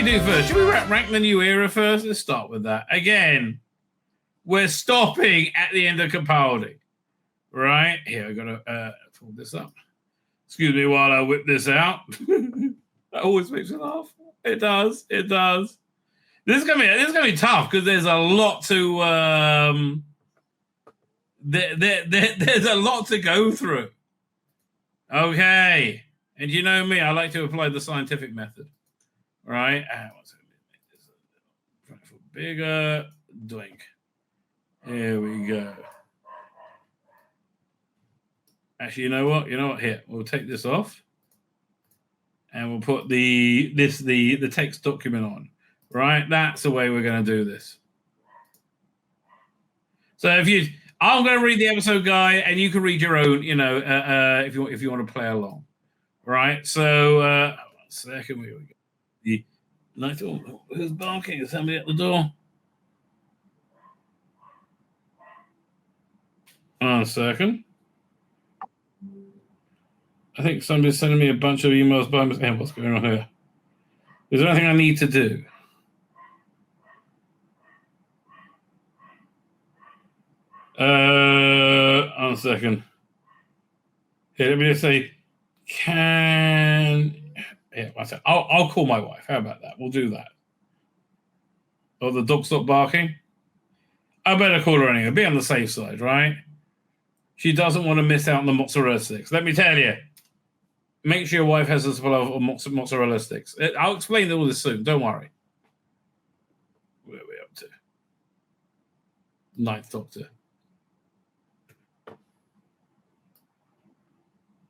we do first? Should we rank the new era first? Let's start with that. Again, we're stopping at the end of Capaldi. Right? Here, I've got to pull this up. Excuse me while I whip this out. That always makes me laugh. It does. It does. This is gonna be tough because there's a lot to there's a lot to go through. Okay. And you know me, I like to apply the scientific method. Right? What's it? Make this bigger. Doink. Here we go. Actually, you know what? Here, we'll take this off, and we'll put the text document on. Right, that's the way we're going to do this. So I'm going to read the episode guide, and you can read your own. If you want to play along. Right. So, 1 second, we go. Who's barking? Is somebody at the door? 1 second. I think somebody's sending me a bunch of emails by mistake. What's going on here? Is there anything I need to do? On a second. Here, let me just say, I'll call my wife. How about that? We'll do that. Oh, the dog stopped barking? I better call her anyway. Be on the safe side, right? She doesn't want to miss out on the mozzarella sticks. Let me tell you. Make sure your wife has a supply of mozzarella sticks. I'll explain all this soon. Don't worry. Where are we up to? Ninth Doctor.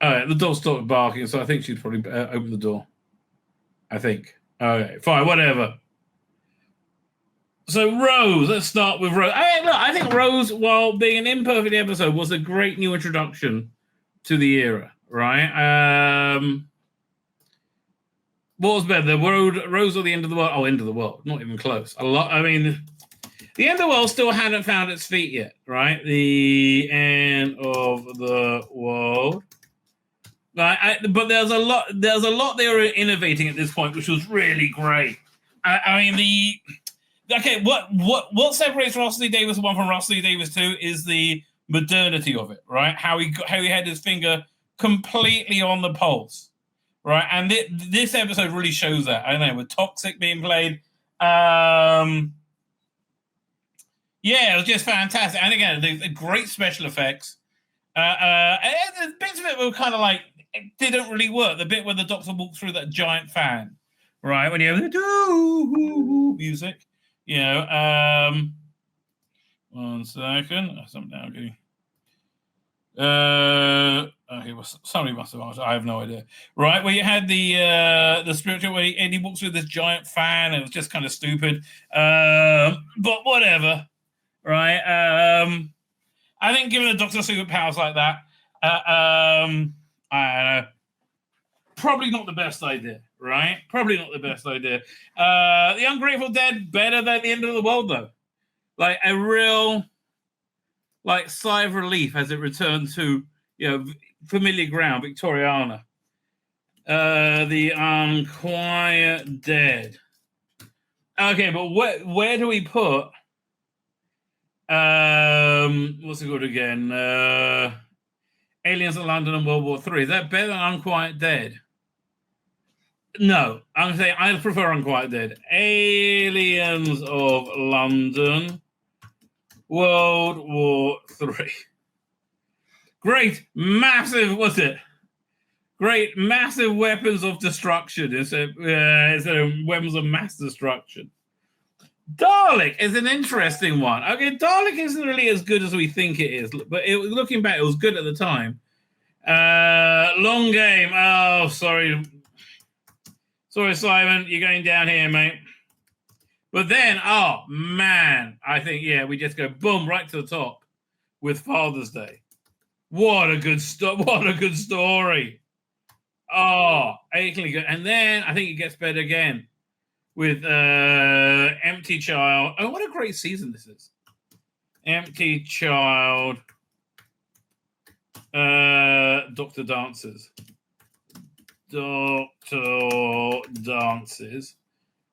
All right, the dog stopped barking, so I think she'd probably open the door. I think. Okay, fine, whatever. So Rose, let's start with Rose. I think Rose, while being an imperfect episode, was a great new introduction to the era, right? What was better, the Rose or the End of the World? Oh, End of the World, not even close. The End of the World still hadn't found its feet yet, right? The End of the World. Right, but there's a lot they were innovating at this point, which was really great. What separates Russell Davis 1 from Russell Davis 2 is the modernity of it, right? How he had his finger completely on the pulse, right? And this episode really shows that. I don't know, with Toxic being played. It was just fantastic. And again, the great special effects. And bits of it were kind of like, it didn't really work. The bit where the Doctor walks through that giant fan, right? When you have the music, 1 second. Something now. Somebody must have asked. I have no idea. Right, where you had the spiritual where he walks through this giant fan. It was just kind of stupid. But whatever. Right. I think giving a Doctor superpowers like that, I don't know. Probably not the best idea, right? Probably not the best idea. The Ungrateful Dead, better than the End of the World, though. Like a real, sigh of relief as it returned to, familiar ground, Victoriana. The Unquiet Dead. Okay, but where do we put? What's it called again? Aliens in London and World War III. Is that better than Unquiet Dead? No, I'm saying I prefer Unquiet Dead. Aliens of London, World War III. Great, massive. What's it? Great, massive weapons of destruction instead of weapons of mass destruction. Dalek is an interesting one. Okay, Dalek isn't really as good as we think it is, but looking back, it was good at the time. Long game. Oh, sorry. Sorry, Simon. You're going down here, mate. But then, oh, man. I think, we just go boom, right to the top with Father's Day. What a good story. Oh, achingly good. And then I think it gets better again with Empty Child. Oh, what a great season this is. Empty Child. Doctor Dances.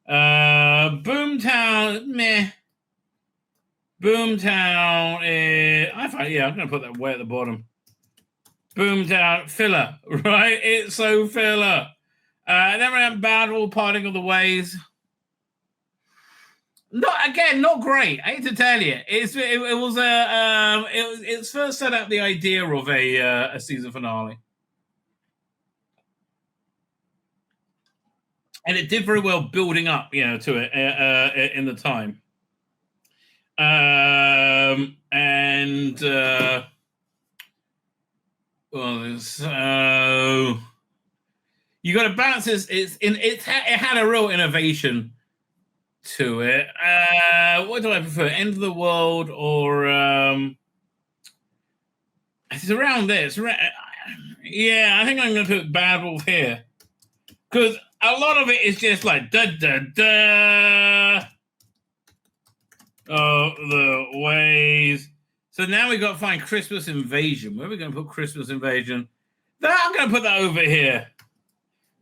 Boomtown, meh. Boomtown is, I'm going to put that way at the bottom. Boomtown, filler, right? It's so filler. Then we have Bad Wolf, Parting of the Ways. Not great. I hate to tell you, it's first set up the idea of a season finale, and it did very well building up, to it in the time. So you got to balance this. It had a real innovation to it. What do I prefer? End of the World or it's around this. Yeah, I think I'm going to put Bad Wolf here because a lot of it is just like da da da. Oh, the ways. So now we got to find Christmas Invasion. Where are we going to put Christmas Invasion? I'm going to put that over here.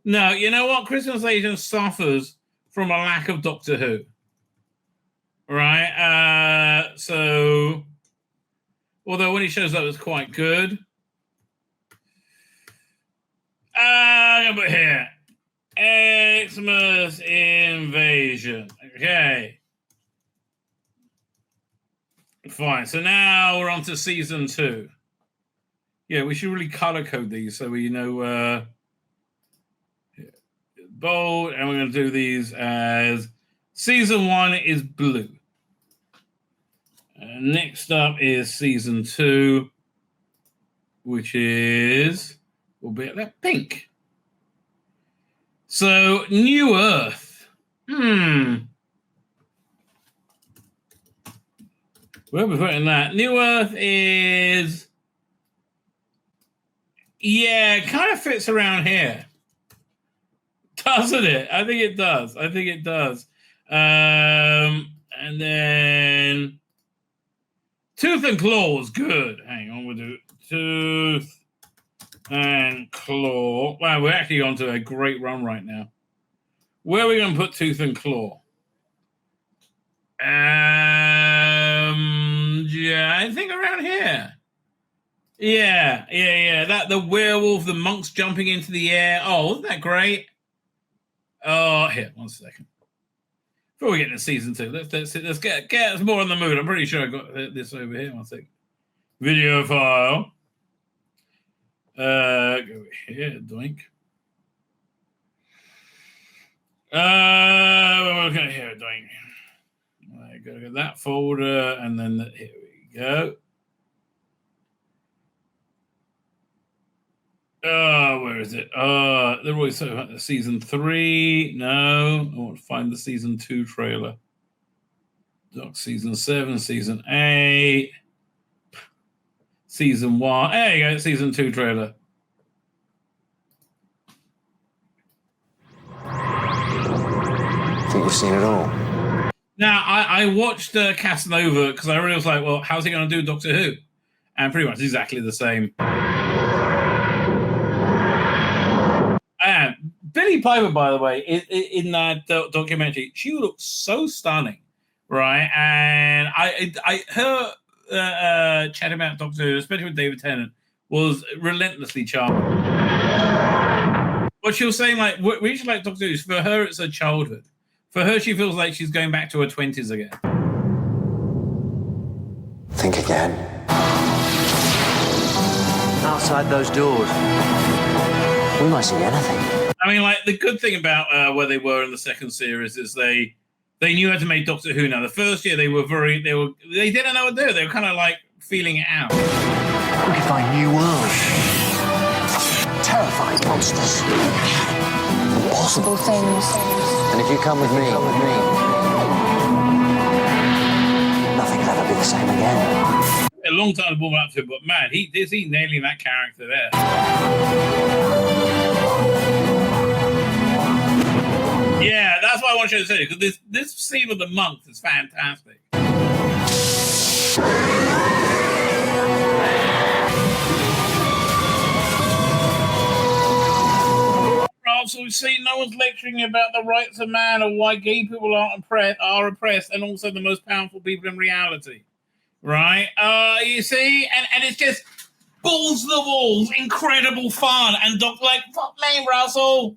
No, you know what? Christmas Invasion suffers from a lack of Doctor Who. Right? So, although when he shows up, it's quite good. I'm going to put here. Xmas Invasion. Okay. Fine. So now we're on to season 2. Yeah, we should really color code these so we know bold, and we're going to do these as season 1 is blue. Next up is season 2, which is will be that pink. So New Earth. Where are we putting that? New Earth is, kind of fits around here. Doesn't it? I think it does. And then Tooth and Claw is good. Hang on, we'll do Tooth and Claw. Wow, we're actually on to a great run right now. Where are we going to put Tooth and Claw? I think around here. Yeah. That the werewolf, the monks jumping into the air. Oh, wasn't that great? Oh, here, 1 second. Before we get into season 2, let's get us more in the mood. I'm pretty sure I got this over here. 1 second. Video file. Go here, doink. We're looking at here, doink. I gotta get that folder, and then here we go. Where is it? They're always talking about the season 3. No, I want to find the season 2 trailer. Doc, season 7, season 8, season 1. There you go, season 2 trailer. I think you've seen it all. Now, I watched Casanova because I really was like, well, how's he going to do Doctor Who? And pretty much exactly the same. And Billie Piper, by the way, in that documentary, she looks so stunning, right? And her chat about Doctor Who, especially with David Tennant, was relentlessly charming. But she was saying, like, we should like Doctor Who. For her, it's her childhood. For her, she feels like she's going back to her 20s again. Think again. Outside those doors, we might see anything. I mean, like, the good thing about where they were in the second series is they knew how to make Doctor Who. Now, the first year they didn't know what to do. They were kind of like feeling it out. We could find new worlds, terrifying monsters, impossible things. And if you come with me, nothing will ever be the same again. A long time to warm up to, but man, he's nailing that character there. Yeah, that's what I want you to say, because this scene with the monks is fantastic. Russell, see, no one's lecturing about the rights of man or why gay people are oppressed and also the most powerful people in reality. Right? You see? And it's just balls to the walls, incredible fun. And fuck me, Russell.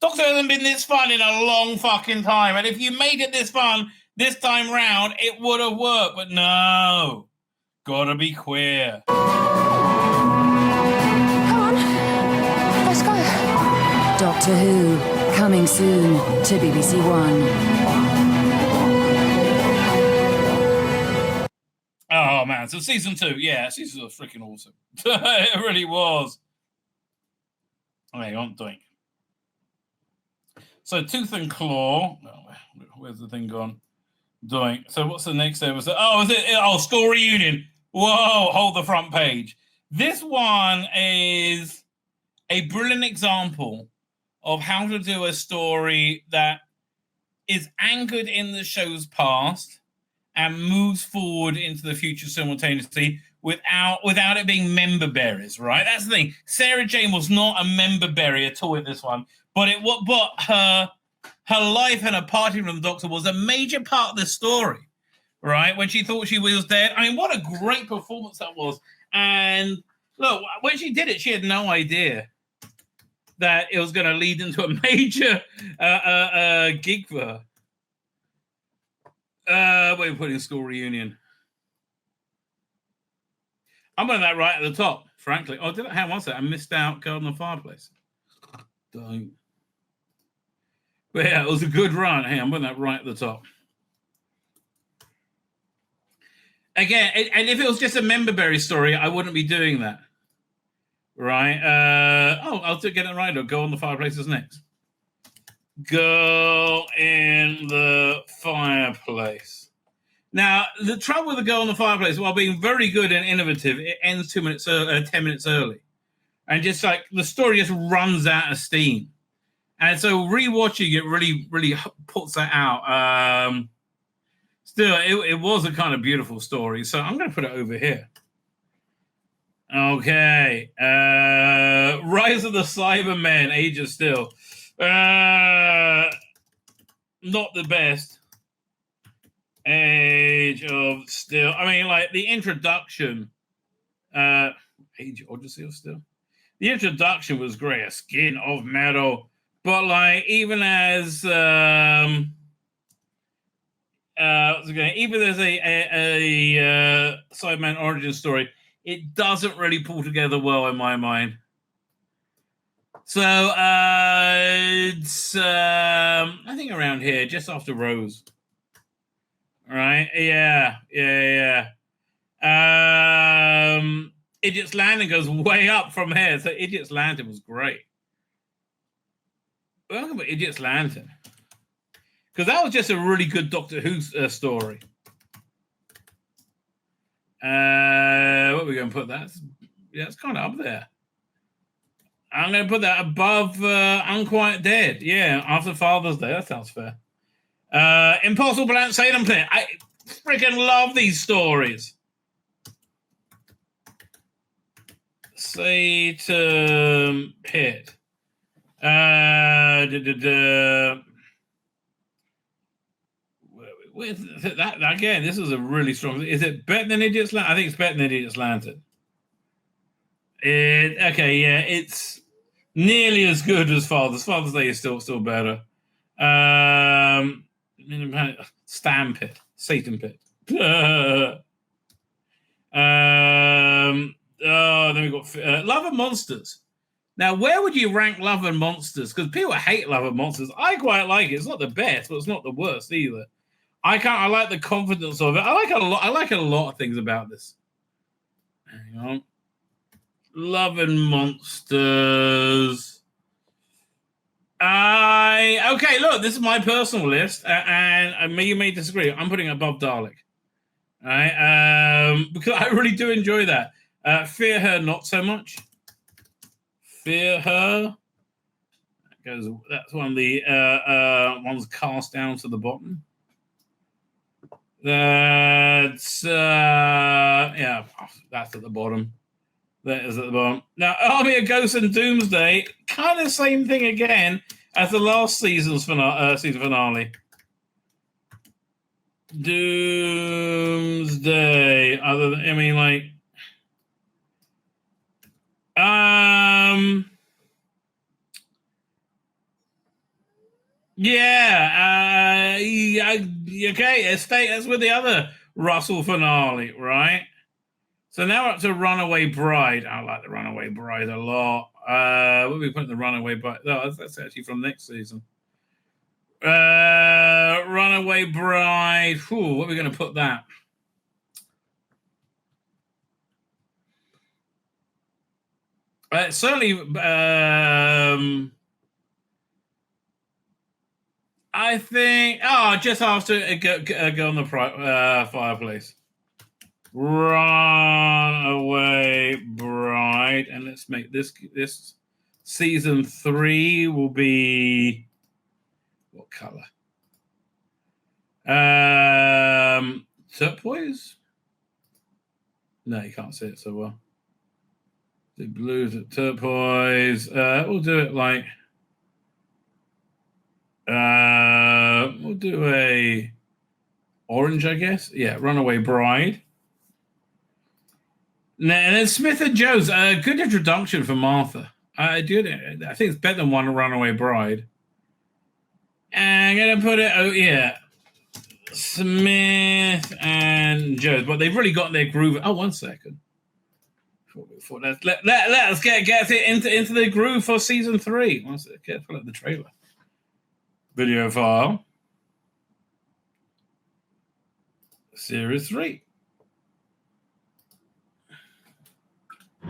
Doctor hasn't been this fun in a long fucking time. And if you made it this fun this time round, it would have worked. But no. Gotta be queer. Come on. Let's go. Doctor Who, coming soon to BBC One. Oh, man. So season 2. Yeah, season 2 was freaking awesome. It really was. Hang on, doink. So Tooth and Claw. Oh, where's the thing gone? Doink. So what's the next episode? Oh, is it? Oh, School Reunion. Whoa, hold the front page. This one is a brilliant example of how to do a story that is anchored in the show's past and moves forward into the future simultaneously without it being member bearers, right? That's the thing. Sarah Jane was not a member bearer at all in this one, but her life and her party from the Doctor was a major part of the story, right? When she thought she was dead. I mean, what a great performance that was. And look, when she did it, she had no idea that it was going to lead into a major gig for her. Where are we putting School Reunion? I'm on that right at the top, frankly. Oh, hang on one second. I missed out Garden of Fireplace. Don't. But yeah, it was a good run. Hey, I'm on that right at the top. Again, and if it was just a memberberry story, I wouldn't be doing that. Right? I'll get it right. I'll go on the fireplaces next. Girl in the Fireplace. Now, the trouble with the Girl in the Fireplace, while being very good and innovative, it ends 10 minutes early. And just like the story just runs out of steam. And so rewatching it really, really puts that out. Still, it was a kind of beautiful story. So I'm going to put it over here. Okay. Rise of the Cybermen, Age of Steel. Not the best. Age of Steel. I mean, like the introduction. Age of Steel. The introduction was great. A skin of metal. But like, even as even as a Cyberman origin story, it doesn't really pull together well in my mind. So it's I think around here, just after Rose. Right? Yeah. Idiot's Landing goes way up from here. So Idiot's Lantern was great. Welcome to Idiot's Lantern. Because that was just a really good Doctor Who story. What are we going to put that? Yeah, it's kind of up there. I'm going to put that above Unquiet Dead. Yeah, after Father's Day. That sounds fair. Impossible Planet Salem Planet. I freaking love these stories. Satan Pit. That again, this is a really strong. Is it better than Idiot's Lantern? I think it's better than Idiot's Lantern. It's nearly as good as Father's. Father's Day is still better. Stan Pit, Satan Pit. Then we got Love and Monsters. Now, where would you rank Love and Monsters? Because people hate Love and Monsters. I quite like it. It's not the best, but it's not the worst either. I like the confidence of it. I like a lot of things about this. Hang on. Love and Monsters. Okay, look, this is my personal list, and you may disagree. I'm putting it above Dalek. All right, because I really do enjoy that. Fear Her, not so much. Fear Her. That's one of the ones cast down to the bottom. That's that's at the bottom. That is at the bottom. Now, Army of Ghosts and Doomsday kind of same thing again as the last season finale. Doomsday. Okay. That's with the other Russell finale, right? So now we're up to Runaway Bride. I like the Runaway Bride a lot. What are we putting the Runaway Bride? No, that's actually from next season. Runaway Bride. Whew, what are we going to put that? Certainly, I think. Oh, just after go on the fireplace. Runaway Bride, and let's make this season 3 will be what color? Turquoise? No, you can't see it so well. The blues at turquoise. We'll do it like we'll do a orange, I guess. Yeah, Runaway Bride. And then Smith and Jones. Good introduction for Martha. I think it's better than one Runaway Bride. And I'm gonna put it. Oh yeah, Smith and Jones. But they've really got their groove. Oh, 1 second. Let's get it into the groove for season 3. Let's pull up the trailer. Video file. Series 3. I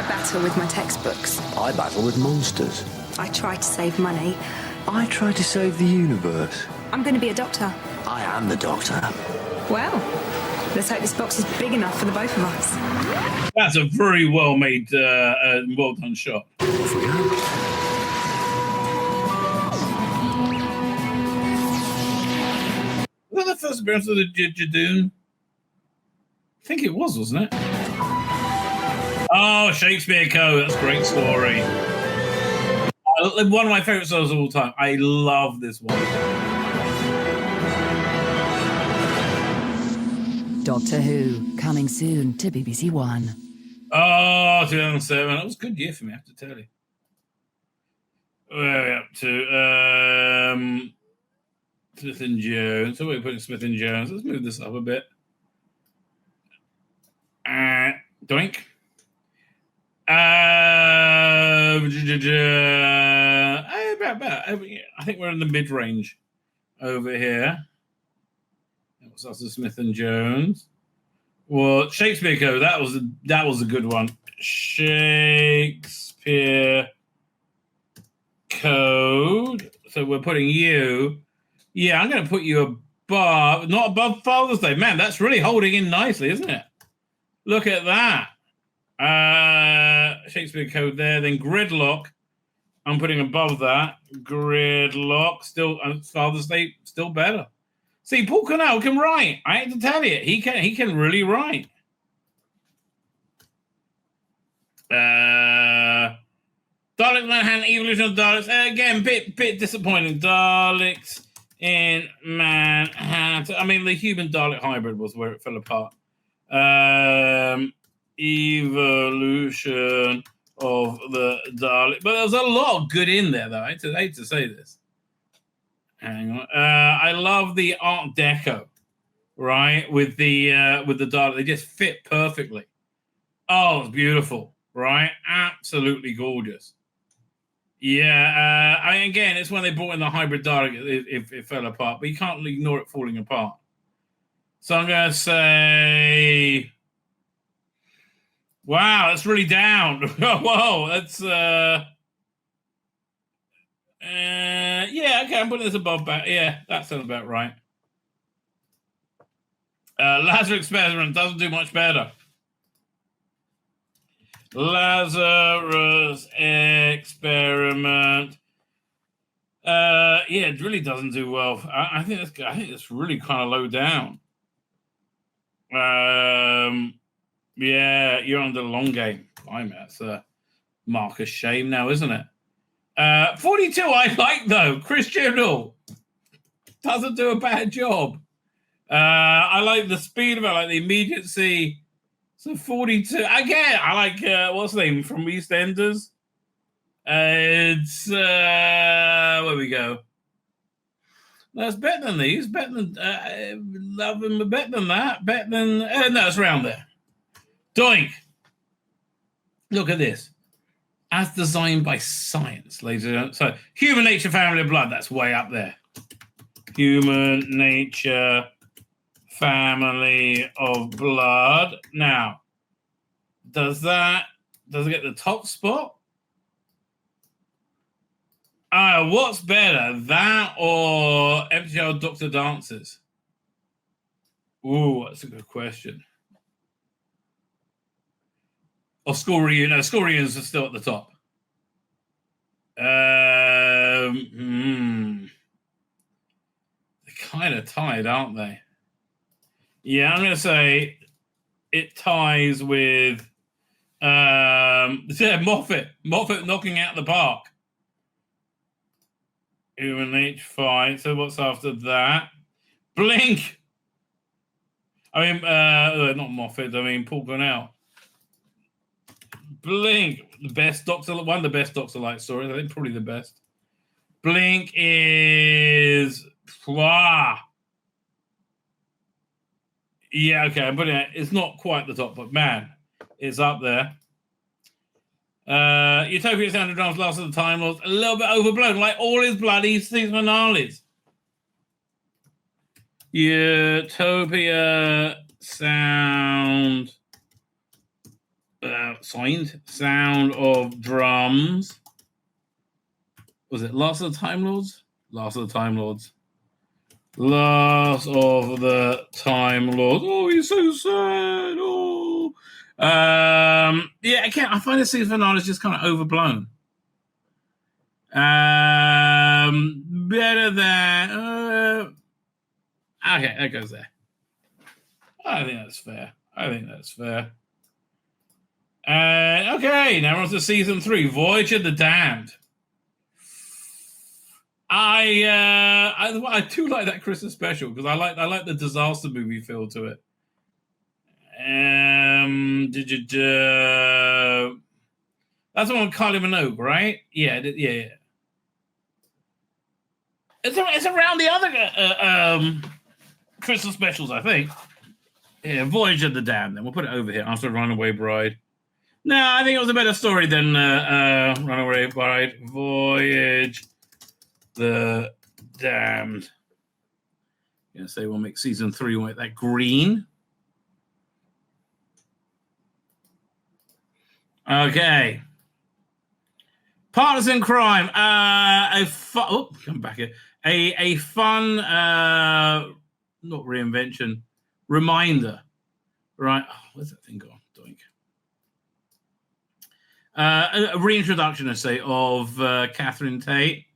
battle with my textbooks. I battle with monsters. I try to save money. I try to save the universe. I'm going to be a doctor. I am the Doctor. Well, let's hope this box is big enough for the both of us. That's a very well made, well done shot. Off we go. Was that the first appearance of the Jadoon? I think it was, wasn't it? Oh, Shakespeare Co. That's a great story. One of my favorite stories of all time. I love this one. Doctor Who, coming soon to BBC One. Oh, 2007. That was a good year for me, I have to tell you. Where are we up to? Smith and Jones. So we're putting Smith and Jones. Let's move this up a bit. Doink. I think we're in the mid-range over here. That was also Smith and Jones. Well, Shakespeare Co. That was a good one. Shakespeare Code. So we're putting you. Yeah, I'm going to put you above, not above Father's Day. Man, that's really holding in nicely, isn't it? Look at that. Shakespeare Code there. Then Gridlock. I'm putting above that. Gridlock. Still, Father's Day, still better. See, Paul Cornell can write. I hate to tell you, he can really write. Daleks Manhattan, Evolution of Daleks. Again, bit disappointing. Daleks in Manhattan. I mean, the human Dalek hybrid was where it fell apart. Evolution of the Dalek. But there's a lot of good in there, though. I hate to say this. Hang on. I love the Art Deco, right? With the Dalek. They just fit perfectly. Oh, it's beautiful, right? Absolutely gorgeous. Yeah, again, it's when they brought in the hybrid Dalek, it fell apart, but you can't ignore it falling apart. So I'm going to say, wow, that's really down. Whoa, that's, yeah, okay, I'm putting this above back. Yeah, that sounds about right. Lazarus Experiment doesn't do much better. Lazarus Experiment. Yeah, it really doesn't do well. I think it's really kind of low down. Yeah, you're on the long game. That's a mark of shame now, isn't it? 42 I like, though. Christian doesn't do a bad job. I like the speed of it, I like the immediacy. So 42. Again, I like, what's the name from EastEnders? It's, where we go? No, it's better than these. Better than, love them, better than that. Better than, no, it's around there. Doink. Look at this. As designed by science, ladies and gentlemen. So, human nature, family of blood, that's way up there. Human nature, family of blood. Now, does it get the top spot? What's better, that or FGL Doctor Dances? Ooh, that's a good question. Or School Reunion. No, School Reunions are still at the top. They're kind of tied, aren't they? Yeah, I'm going to say it ties with Moffat knocking out the park. Human H fight. So what's after that? Blink. I mean, not Moffat. I mean Paul Cornell. Blink, the best Doctor, one of the best Doctor Light stories. I think probably the best. Blink is yeah, okay, I'm putting it. It's not quite the top, but man, it's up there. Utopia Sound of Drums, Last of the Time Lords, a little bit overblown, like all his bloody seasonales. Utopia Sound. Sound of Drums. Was it Last of the Time Lords? Last of the Time Lords. Last of the Time Lords. Oh, he's so sad. Oh. Yeah, again, I find the season finale is just kind of overblown. Better than... okay, that goes there. I think that's fair. Okay, now we're on to season 3, Voyage of the Damned. I do like that Christmas special because I like the disaster movie feel to it. That's the one with Kylie Minogue, right? Yeah. It's around the other Christmas specials, I think. Yeah, Voyage of the Damned. Then we'll put it over here after Runaway Bride. No, I think it was a better story than Runaway Bride. Voyage the Damned. I'm going to say we'll make season 3 with that green. Okay. Partners in Crime. Come back here. A fun, not reinvention, reminder. Right. Oh, where's that thing gone? Doink. A reintroduction, I say, of Catherine Tate.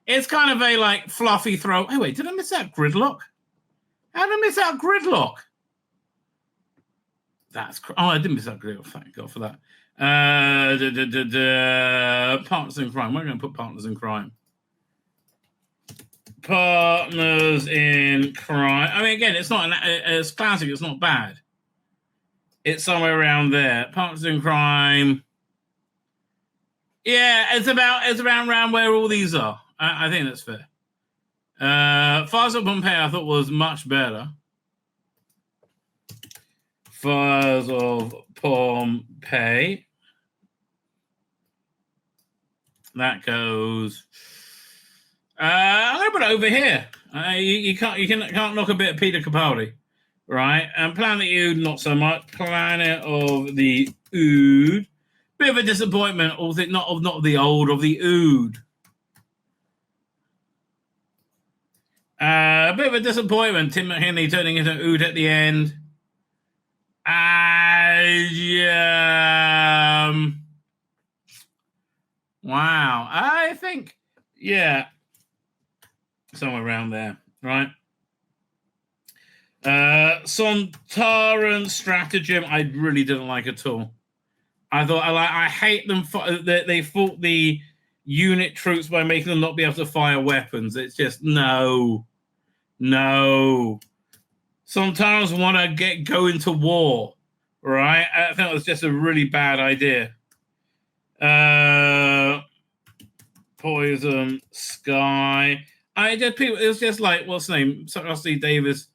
It's kind of a like fluffy throw. Hey, wait, did I miss out Gridlock? How did I miss out Gridlock? I didn't miss out Gridlock. Thank God for that. Partners in Crime. We're going to put Partners in Crime. Partners in Crime. I mean, again, it's not it's classic. It's not bad. It's somewhere around there. Partners in Crime. Yeah, it's around where all these are. I think that's fair. Fires of Pompeii I thought was much better. Fires of Pompeii. That goes. I'm gonna put it over here. You can't knock a bit of Peter Capaldi, right? And Planet Ood, not so much. Planet of the Ood. Bit of a disappointment, not of the old, of the Ood. A bit of a disappointment. Tim McHenry turning into Ood at the end. Wow. I think, yeah, somewhere around there, right? Sontaran stratagem, I really didn't like at all. I hate them. They fought the unit troops by making them not be able to fire weapons. It's just no. Sontarans want to go into war, right? I think it was just a really bad idea. Poison Sky. It was just like, what's the name? Rusty Davis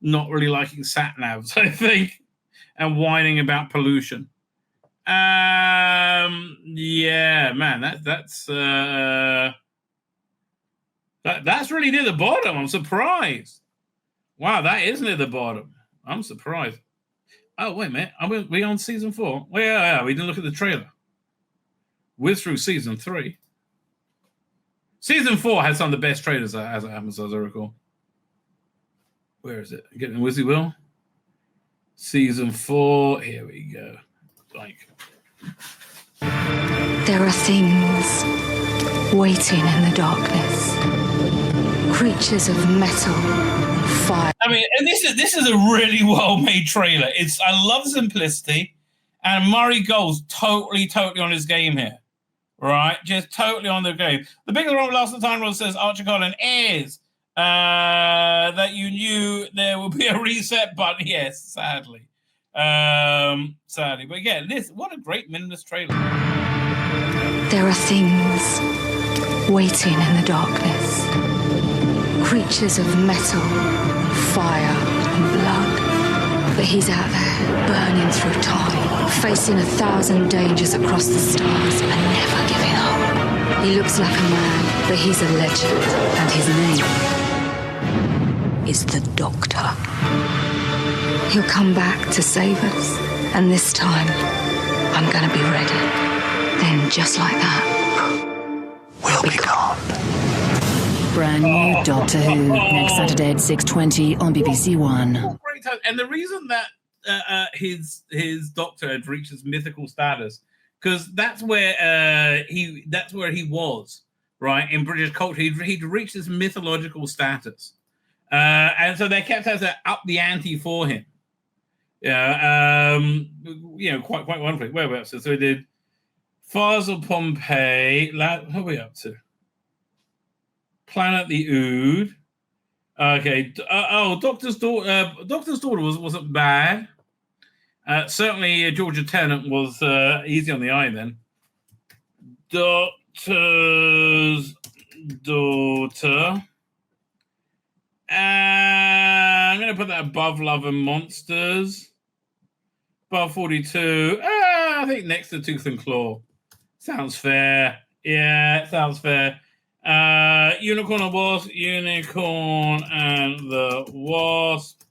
not really liking sat navs, I think, and whining about pollution. Yeah, man, that's really near the bottom. I'm surprised. Wow, that is near the bottom. I'm surprised. Oh, wait a minute. Are we on season 4? Well, yeah, we didn't look at the trailer. We're through season 3. Season 4 had some of the best trailers as I recall. Where is it? Getting Wizzy Will. Season 4. Here we go. There are things waiting in the darkness. Creatures of metal, fire. I mean, and this is a really well-made trailer. I love simplicity, and Murray Gold's totally on his game here. Right? Just totally on the game. The biggest problem last time Ross says, Archer Collin, is that you knew there would be a reset button. Yes, sadly. But yeah, what a great minimalist trailer. There are things waiting in the darkness. Creatures of metal, fire, and blood. But he's out there, burning through time, facing 1,000 dangers across the stars and never giving up. He looks like a man, but he's a legend, and his name is the Doctor. He'll come back to save us, and this time, I'm gonna be ready. Then, just like that, We'll be gone. brand new Doctor Who, next Saturday at 6:20 on BBC One. Great time. And the reason that his Doctor had reached his mythical status, because that's where he was, right, in British culture. He'd reached his mythological status, and so they kept having to up the ante for him. Yeah, quite wonderfully. Where are we up to? So we did Fires of Pompeii. What are we up to? Planet the Ood. Okay. Doctor's Daughter wasn't bad. Certainly, Georgia Tennant was easy on the eye then. Doctor's Daughter. I'm going to put that above Love and Monsters. Above 42. I think next to Tooth and Claw. Sounds fair. Yeah, it sounds fair. Unicorn and Wasp. Unicorn and the Wasp.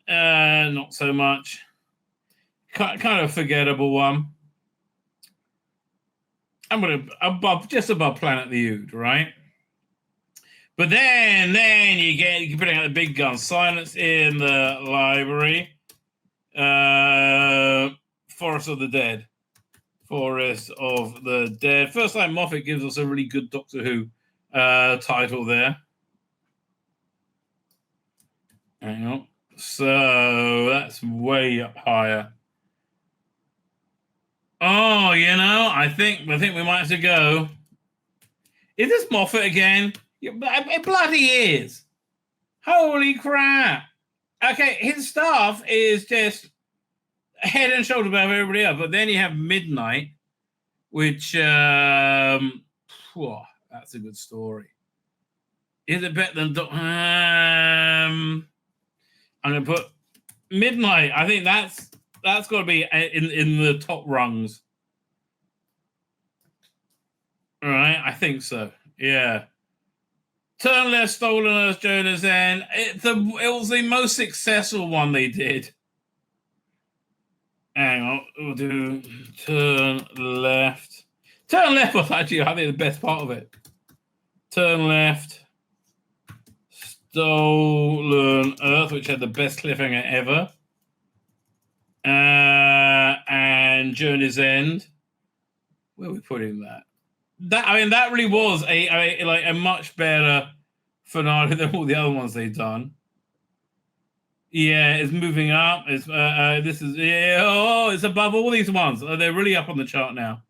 Not so much. Kind of forgettable one. I'm going to just above Planet the Ood, right? But then you can put out the big guns. Silence in the Library. Forest of the Dead. Forest of the Dead. First time Moffat gives us a really good Doctor Who title there. Hang on. So that's way up higher. Oh, I think we might have to go. Is this Moffat again? It bloody is. Holy crap. Okay, his stuff is just head and shoulder above everybody else. But then you have Midnight, which, that's a good story. Is it better than... I'm going to put Midnight. I think that's got to be in the top rungs. All right, I think so. Yeah. Turn Left, Stolen Earth, Jonah's End. It was the most successful one they did. Hang on, we'll do Turn Left. Turn Left was actually, I think, the best part of it. Turn Left, Stolen Earth, which had the best cliffhanger ever. And Journey's End. Where are we putting that? That really was a much better finale than all the other ones they've done. Yeah, it's moving up. It's this is it's above all these ones. They're really up on the chart now.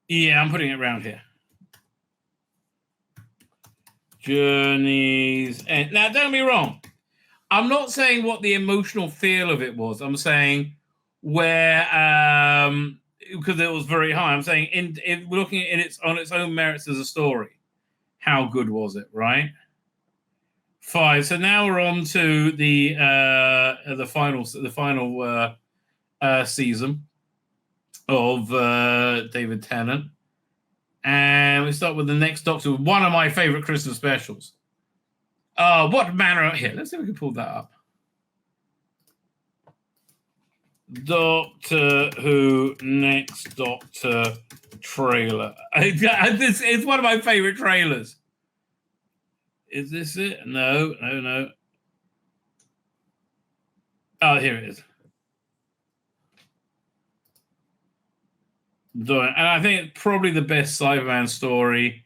Yeah, I'm putting it around here. Journeys. And now, don't get me wrong. I'm not saying what the emotional feel of it was. I'm saying where, because it was very high. I'm saying in looking at it on its own merits as a story, how good was it? Right. 5. So now we're on to the final season of David Tennant. And we start with the next Doctor, one of my favorite Christmas specials. What manner of... Here, let's see if we can pull that up. Doctor Who Next Doctor trailer. This is one of my favorite trailers. Is this it? No. Oh, here it is. And I think it's probably the best Cyberman story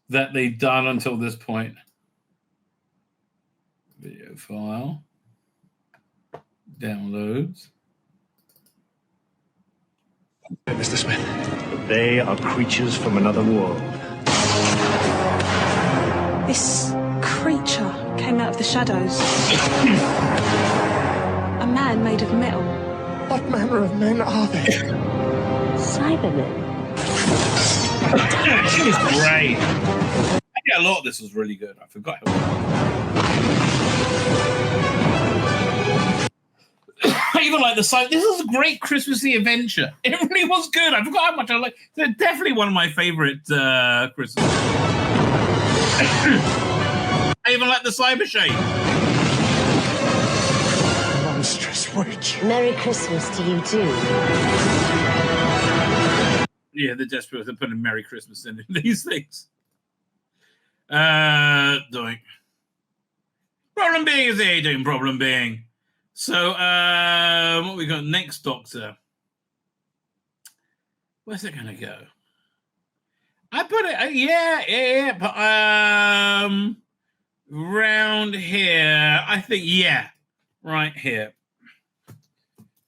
that they've done until this point. Video file. Downloads. Mr. Smith. They are creatures from another world. This creature came out of the shadows. A man made of metal. What manner of men are they? Cybermen. She was great. Yeah, a lot of this was really good. I forgot I even like the site. This is a great Christmassy adventure. It really was good. I forgot how much I like. They're definitely one of my favorite Christmas. I even like the cyber shape. Monstrous witch. Merry Christmas to you too. Yeah, they're desperate to put a Merry Christmas in these things. Doing. Problem being is they doing problem being. So, what we got next, Doctor? Where's it gonna go? I put it, yeah, but round here. I think, yeah, right here.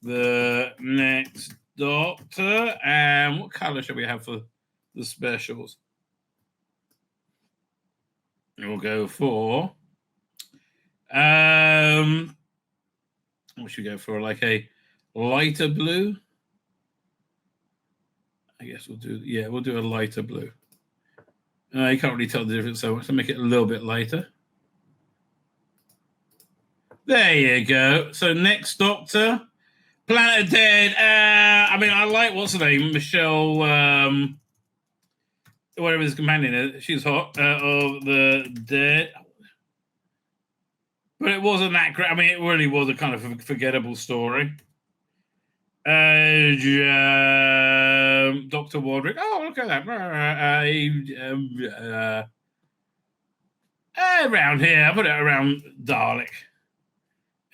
The next Doctor, and what color should we have for the specials? We'll go for what should we go for? Like a lighter blue? I guess we'll do a lighter blue. You can't really tell the difference, so to make it a little bit lighter. There you go. So next Doctor, Planet Dead. I mean, I like what's her name, Michelle. Whatever his companion is, she's hot. Of the Dead. But it wasn't that great. I mean, it really was a kind of forgettable story. Dr. Wardrick. Oh, look at that. Around here. I put it around Dalek.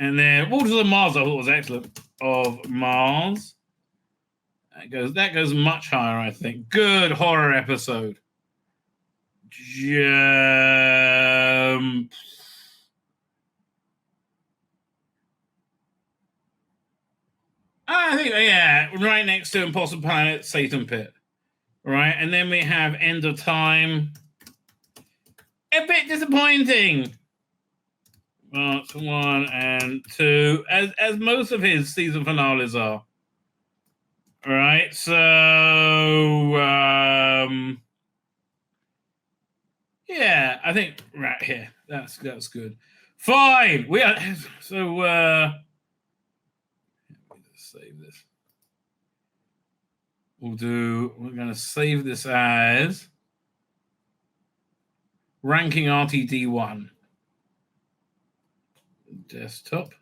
And then Waters of Mars, I thought was excellent. Of Mars. That goes much higher, I think. Good horror episode. I think, yeah, right next to Impossible Planet, Satan Pit. Right, and then we have End of Time. A bit disappointing. Parts 1 and 2, as most of his season finales are. Right, so yeah, I think right here. That's good. Fine. We are so let me just save this. We're gonna save this as ranking RTD1. Desktop.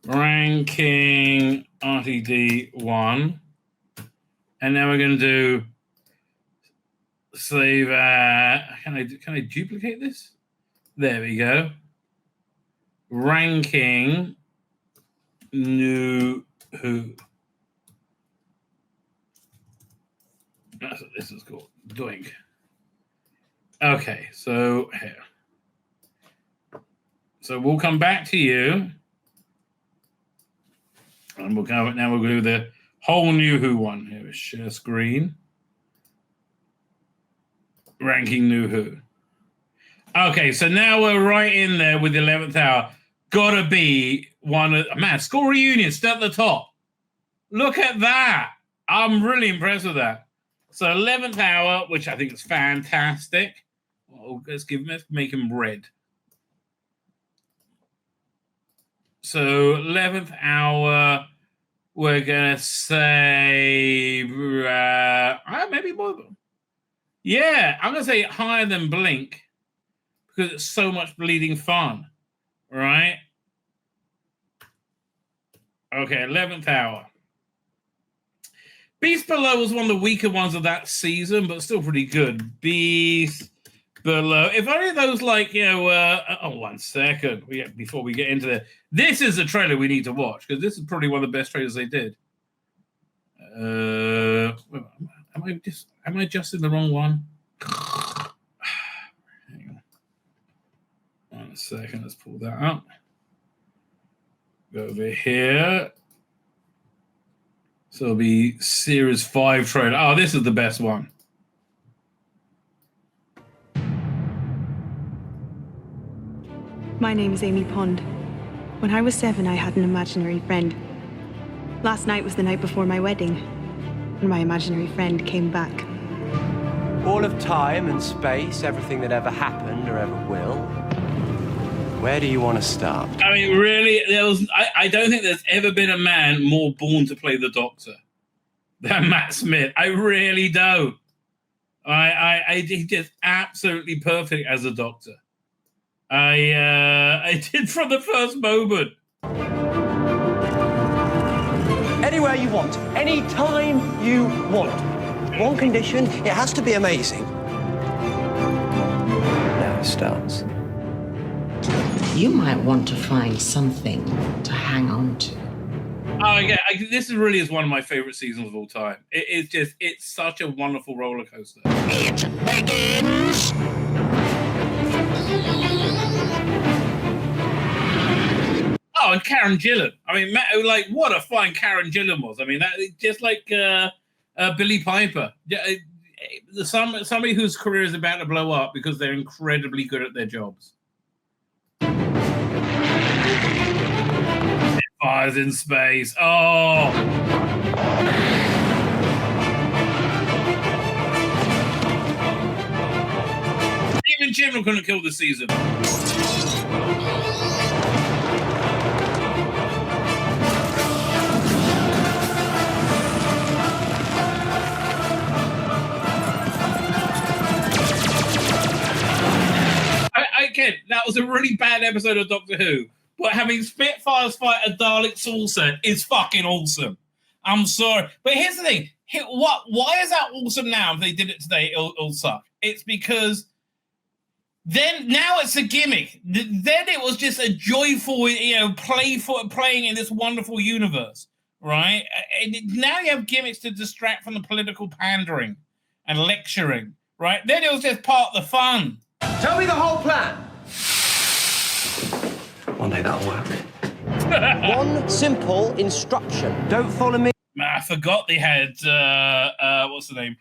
Ranking RTD1. And now we're gonna do save. Can I duplicate this? There we go. Ranking New Who. That's what this is called. Doink. Okay, so here. So we'll come back to you. And we'll go now. We'll do the whole new Who one. Here is share screen. Ranking new Who. Okay, so now we're right in there with the 11th hour. Gotta be one of school reunion still at the top. Look at that. I'm really impressed with that. So 11th hour, which I think is fantastic. Well, let's make him red. So 11th hour, we're gonna say maybe more. Yeah, I'm gonna say higher than Blink because it's so much bleeding fun, right? Okay, 11th hour. Beast Below was one of the weaker ones of that season, but still pretty good. Beast Below. If only those, like, you know, 1 second before we get into there. This is a trailer we need to watch because this is probably one of the best trailers they did. Am I just in the wrong one? Hang on. 1 second, let's pull that up. Go over here. So it'll be Series 5 trailer. Oh, this is the best one. My name is Amy Pond. When I was 7, I had an imaginary friend. Last night was the night before my wedding, and my imaginary friend came back. All of time and space, everything that ever happened or ever will. Where do you want to start? I mean, really, I don't think there's ever been a man more born to play the Doctor than Matt Smith. I really don't. He's just absolutely perfect as a Doctor. I did from the first moment. Anywhere you want, any time you want. One condition, it has to be amazing. Now it starts. You might want to find something to hang on to. Oh, yeah, this really is one of my favorite seasons of all time. It's such a wonderful roller coaster. It begins. Oh, and Karen Gillan. I mean, like, what a fine Karen Gillan was. I mean, that just like Billy Piper. Somebody whose career is about to blow up because they're incredibly good at their jobs. Fires in space. Oh. Even Jim couldn't kill this season. Again, that was a really bad episode of Doctor Who. But having Spitfires fight a Dalek saucer is fucking awesome. I'm sorry. But here's the thing. Why is that awesome now? If they did it today, it'll suck. It's because now it's a gimmick. Then it was just a joyful, playing in this wonderful universe, right? And now you have gimmicks to distract from the political pandering and lecturing, right? Then it was just part of the fun. Tell me the whole plan. One day that'll work. One simple instruction. Don't follow me. I forgot they had what's the name?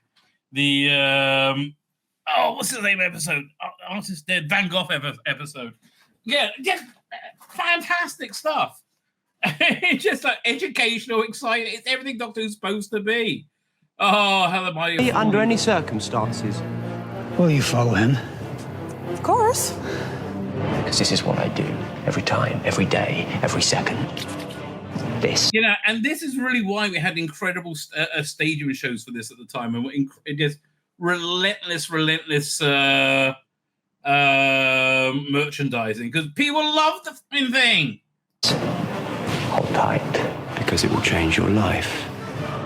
What's the name episode? Artist Dead, Van Gogh episode. Yeah, just fantastic stuff. It's just like educational, exciting. It's everything Doctor Who's supposed to be. Oh, hell am I? Under any circumstances. Will you follow him? Of course. Because this is what I do. Every time, every day, every second. This. You know, and this is really why we had incredible stadium shows for this at the time. And it just relentless merchandising. Because people love the fucking thing. Hold tight. Because it will change your life.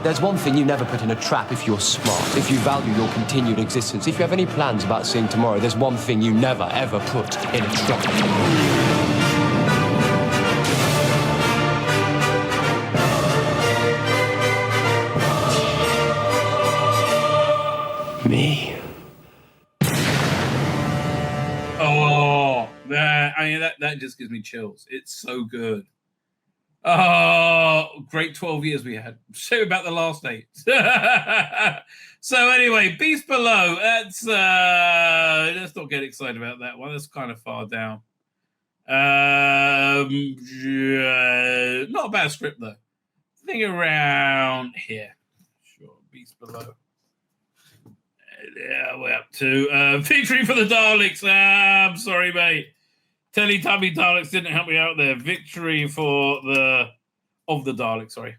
There's one thing you never put in a trap if you're smart, if you value your continued existence, if you have any plans about seeing tomorrow, there's one thing you never, ever put in a trap. Me. that just gives me chills. It's so good. Oh, great 12 years we had. Say about the last 8. So anyway, Beast Below. Let's not get excited about that one. That's kind of far down. Not a bad script though. I think around here. Sure, Beast Below. Yeah, we're up to Victory for the Daleks. I'm sorry, mate. Teletubby Daleks didn't help me out there. Victory for the Daleks, sorry.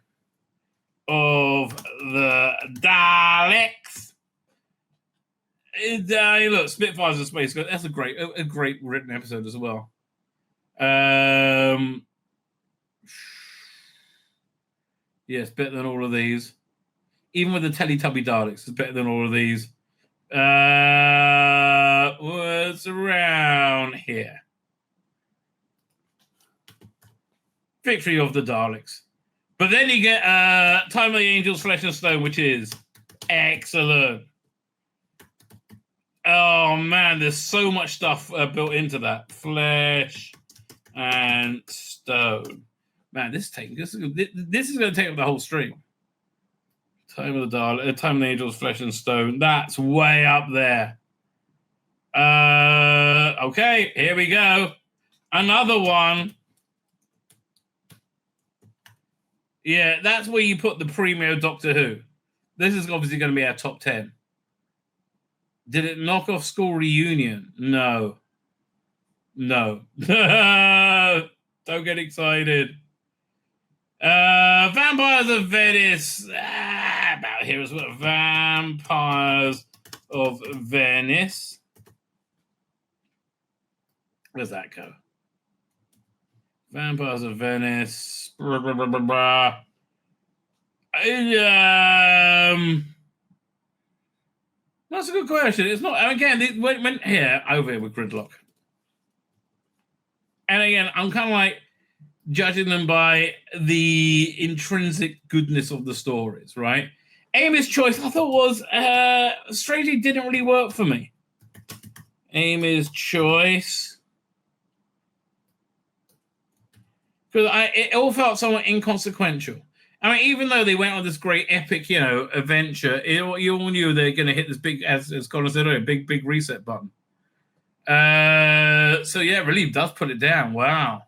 Of the Daleks. Look, Spitfires and Space Ghost. That's a great written episode as well. Yeah, it's better than all of these. Even with the Teletubby Daleks, it's better than all of these. Was around here. Victory of the Daleks. But then you get Time of the Angels, Flesh and Stone, which is excellent. Oh, man, there's so much stuff built into that. Flesh and Stone. Man, this is going to take up the whole stream. Time of the Angels, Flesh and Stone. That's way up there. Okay, here we go. Another one. Yeah, that's where you put the premiere Doctor Who. This is obviously going to be our top 10. Did it knock off School Reunion? No. Don't get excited. Vampires of Venice. About here as well. Vampires of Venice. Where's that go? Vampires of Venice. That's a good question. It's not. Again, it went here over here with Gridlock. And again, I'm kind of like judging them by the intrinsic goodness of the stories, right? Amy's Choice, I thought was strangely didn't really work for me. Amy's Choice. Because it all felt somewhat inconsequential. I mean, even though they went on this great epic, adventure, you all knew they're going to hit this big, as Colin said earlier, big reset button. So yeah, Relief does put it down. Wow.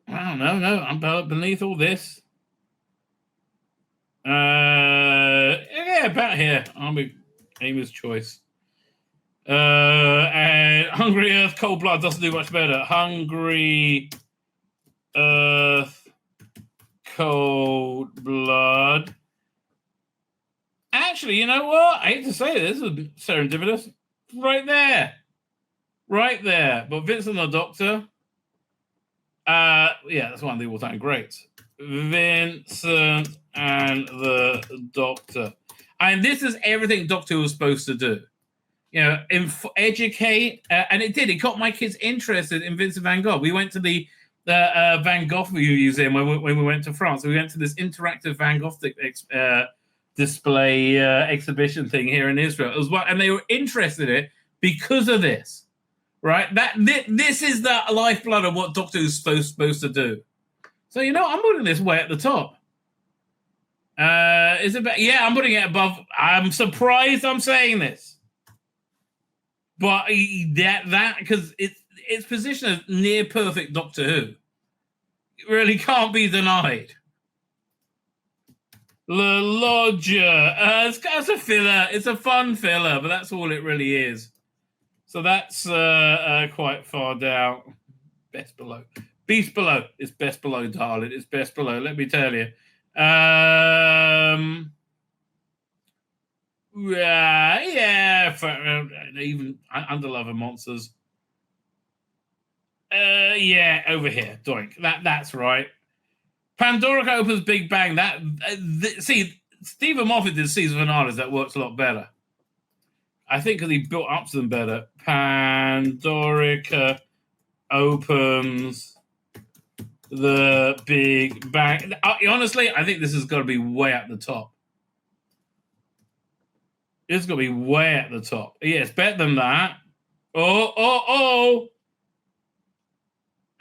Wow, no, I'm beneath all this. Yeah, about here. I'll be Amy's Choice. And Hungry Earth, Cold Blood doesn't do much better. Hungry Earth, Cold Blood. Actually, you know what? I hate to say this is serendipitous. Right there. But Vincent the Doctor. Yeah, that's one of the all-time greats. Vincent and the Doctor. And this is everything Doctor was supposed to do. Educate, and it did. It got my kids interested in Vincent van Gogh. We went to the Van Gogh Museum when we went to France. We went to this interactive Van Gogh display exhibition thing here in Israel. It was and they were interested in it because of this, right? This is the lifeblood of what Doctor Who's supposed to do. So I'm putting this way at the top. Is it? Yeah, I'm putting it above. I'm surprised I'm saying this. But that because it's positioned as near perfect Doctor Who. It really can't be denied. La Lodger. It's a filler. It's a fun filler, but that's all it really is. So that's quite far down. Best Below. Beast Below. It's Best Below, darling. It's Best Below. Let me tell you. Yeah, even Under Love and Monsters. Yeah, over here, doink. That's right. Pandora opens Big Bang. See, Stephen Moffat did season finales. That works a lot better. I think because he built up to them better. Pandorica opens the Big Bang. Honestly, I think this has got to be way at the top. It's got to be way at the top. Yeah, it's better than that. Oh.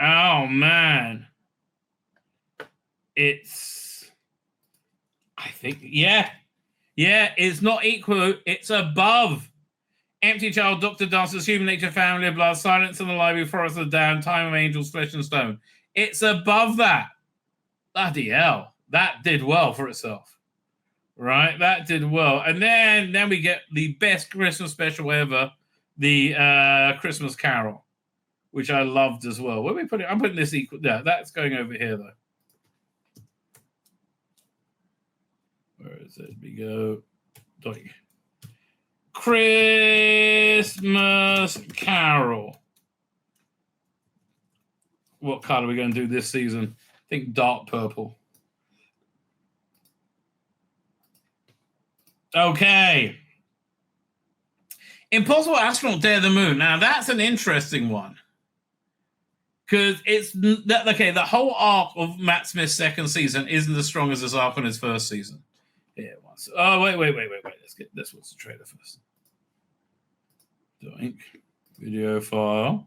Oh, man. I think, yeah, it's not equal. It's above. Empty Child, Dr. Dancer's Human Nature, Family of Blood, Silence in the Library, Forest of the Damned, Time of Angels, Flesh and Stone. It's above that. Bloody hell. That did well for itself. Right? That did well. And then we get the best Christmas special ever, the Christmas Carol, which I loved as well. Where we put it? I'm putting this equal. Yeah, that's going over here, though. Where is it? We go. Doink. Christmas Carol. What color are we going to do this season? I think dark purple. Okay. Impossible Astronaut Dare the Moon. Now, that's an interesting one. Because it's... Okay, the whole arc of Matt Smith's second season isn't as strong as his arc on his first season. Here, once. Oh, wait. Let's get this. What's the trailer first? Doink. Video file.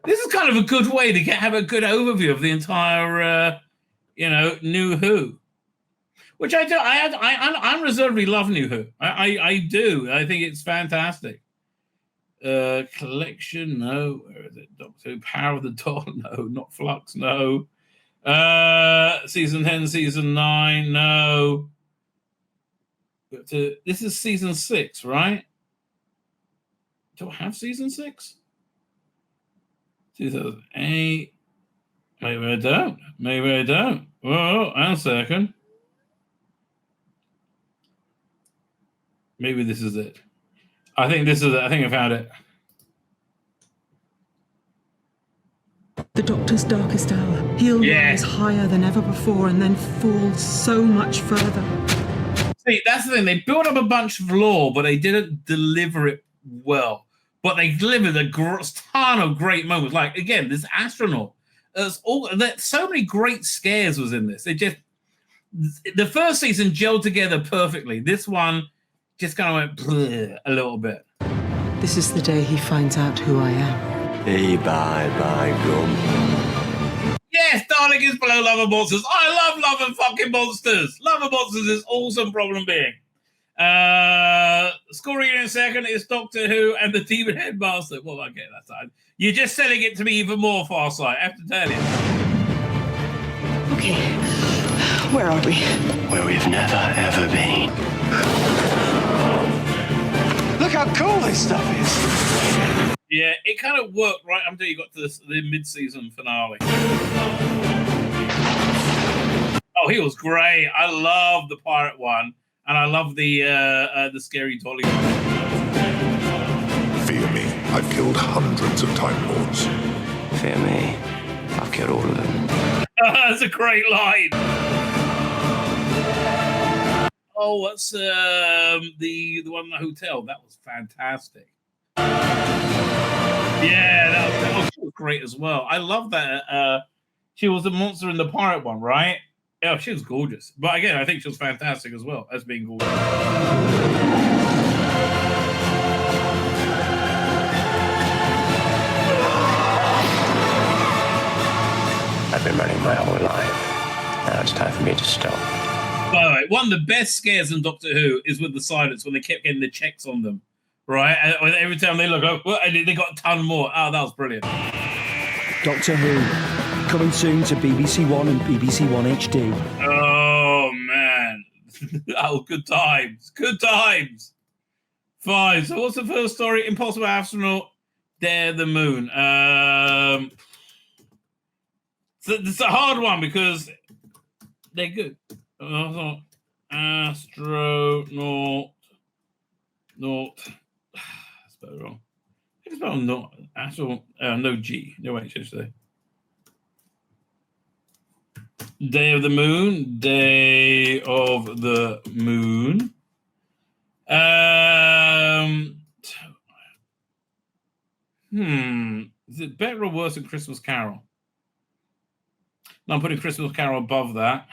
This is kind of a good way to have a good overview of the entire, New Who. Which I do. I unreservedly love New Who. I do. I think it's fantastic. Collection, no. Where is it? Doctor Who, Power of the Doll, no. Not Flux, no. Season 10, Season 9, no. This is Season 6, right? Do I have Season 6? 2008. Maybe I don't. Oh, and a second. Maybe this is it. I think this is it. I think I found it. The Doctor's darkest hour. He'll rise higher than ever before and then fall so much further. See, that's the thing. They built up a bunch of lore, but they didn't deliver it well. But they delivered a ton of great moments. Like, again, this astronaut. So many great scares was in this. The first season gelled together perfectly. This one just kind of went a little bit. This is the day he finds out who I am. Hey, bye, gum. Yes, darling is below Love and Monsters. I love Love and fucking Monsters. Love and Monsters is awesome problem being. Scoring in a second is Doctor Who and the Demon Headmaster. Well, okay, that's fine. You're just selling it to me even more, Farsight. I have to tell you. Okay, where are we? Where we've never, ever been. Look how cool this stuff is. Yeah, it kind of worked right until you got to the mid-season finale. Oh, he was great. I love the pirate one, and I love the scary dolly one. Fear me, I've killed hundreds of Time Lords. Fear me, I've killed all of them. That's a great line. Oh, what's the one in the hotel? That was fantastic. Yeah, that was great as well. I love that. She was the monster in the pirate one, right? Yeah, she was gorgeous. But again, I think she was fantastic as well as being gorgeous. I've been running my whole life. Now it's time for me to stop. By the way, one of the best scares in Doctor Who is with the silence when they kept getting the checks on them. Right? And every time they look up, they got a ton more. Oh, that was brilliant. Doctor Who, coming soon to BBC One and BBC One HD. Oh, man. Oh, good times. Good times. Fine. So what's the first story? Impossible Astronaut, Dare the Moon. So it's a hard one because they're good. Astronaut. Spelled wrong. I think it's spelled not actual. No G. No H, actually. Day of the Moon. Day of the Moon. Is it better or worse than Christmas Carol? No, I'm putting Christmas Carol above that.